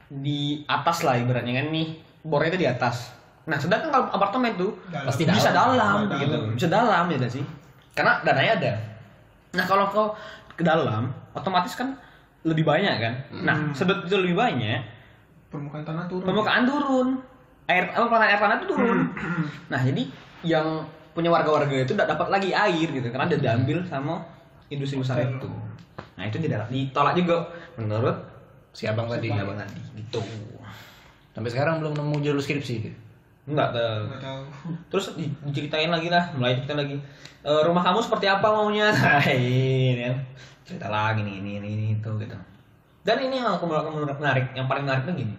di atas lah ibaratnya kan nih. Bornya itu di atas. Nah, sedangkan kalau apartemen itu pasti bisa dalam gitu. Bisa dalam ya sih. Karena dananya ada. Nah, kalau kau ke dalam otomatis kan lebih banyak kan. Nah, sedot itu lebih banyak, Permukaan tanah turun. Permukaan turun. Air tanah itu turun. Nah, jadi yang punya warga-warga itu tidak dapat lagi air gitu karena udah diambil sama industri besar itu. Nah, itu tidak ditolak juga menurut si abang tadi. Gitu. Sampai sekarang belum nemu jalur skripsi. Enggak tahu. Terus diceritain lagi lah, mulai cerita lagi. Rumah kamu seperti apa maunya? Ini kan. Cerita lagi nih, ini itu gitu. Dan ini yang aku menarik, yang paling menarik tuh gini.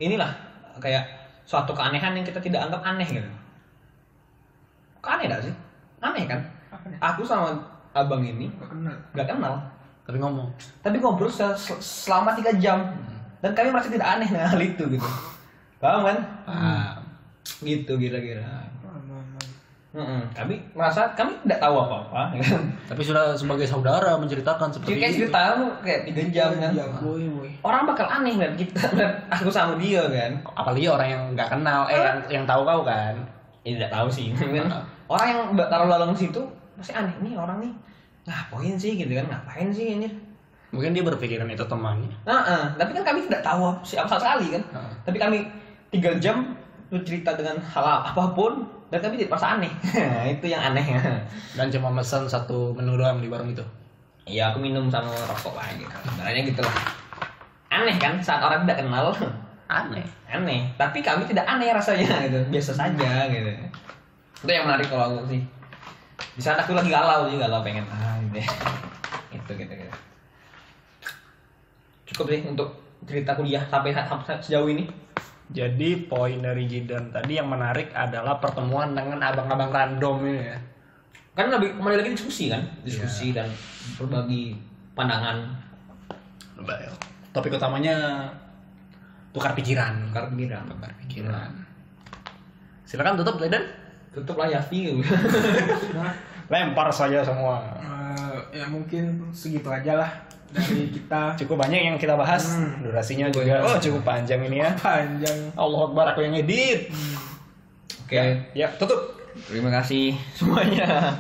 Inilah kayak suatu keanehan yang kita tidak anggap aneh gitu. Aneh gak sih? Aneh kan? Aku sama abang ini gak kenal. Tapi ngomong. Tapi ngobrol selama 3 jam. Dan kami merasa tidak aneh dengan hal itu gitu. Paham kan? Gitu kira-kira. Kami merasa kami tidak tahu apa-apa. Tapi sudah sebagai saudara menceritakan seperti kayak itu. cerita lu kayak 3 jam kan. Orang bakal aneh kan kita, aku sama dia kan. Apalagi orang yang nggak kenal, yang tahu kau kan. Ya tidak tahu sih. Orang yang taruh dalam situ pasti aneh. Nih orang nih ngapain sih gitu kan? Ngapain sih ini? Mungkin dia berpikiran itu temannya. Tapi kan kami tidak tahu siapa sekali kan. Tapi kami 3 jam lu cerita dengan hal apapun dan kami tidak merasa aneh. Itu yang aneh. Dan cuma pesan 1 menu doang di warung itu. Iya, aku minum sama rokok lah gitu. Sebenarnya gitu lah. Aneh kan saat orang tidak kenal. Aneh. Tapi kami tidak aneh rasanya gitu. Biasa saja gitu. Itu yang menarik kalau aku sih. Di saat aku lagi galau pengen gitu. Gitu. Cukup sih untuk cerita kuliah sampai sejauh ini. Jadi poin dari Jidan tadi yang menarik adalah pertemuan dengan abang-abang random ini ya. Kan kembali lagi diskusi kan, dan berbagi pandangan. Topik utamanya tukar pikiran. Silakan tutup Jidan. Tutup lah Yafi. Lempar saja semua. Ya mungkin segitu aja lah dari kita. Cukup banyak yang kita bahas. Durasinya juga cukup panjang ini ya. Allahu Akbar, aku yang edit. Oke. Ya, tutup. Terima kasih semuanya.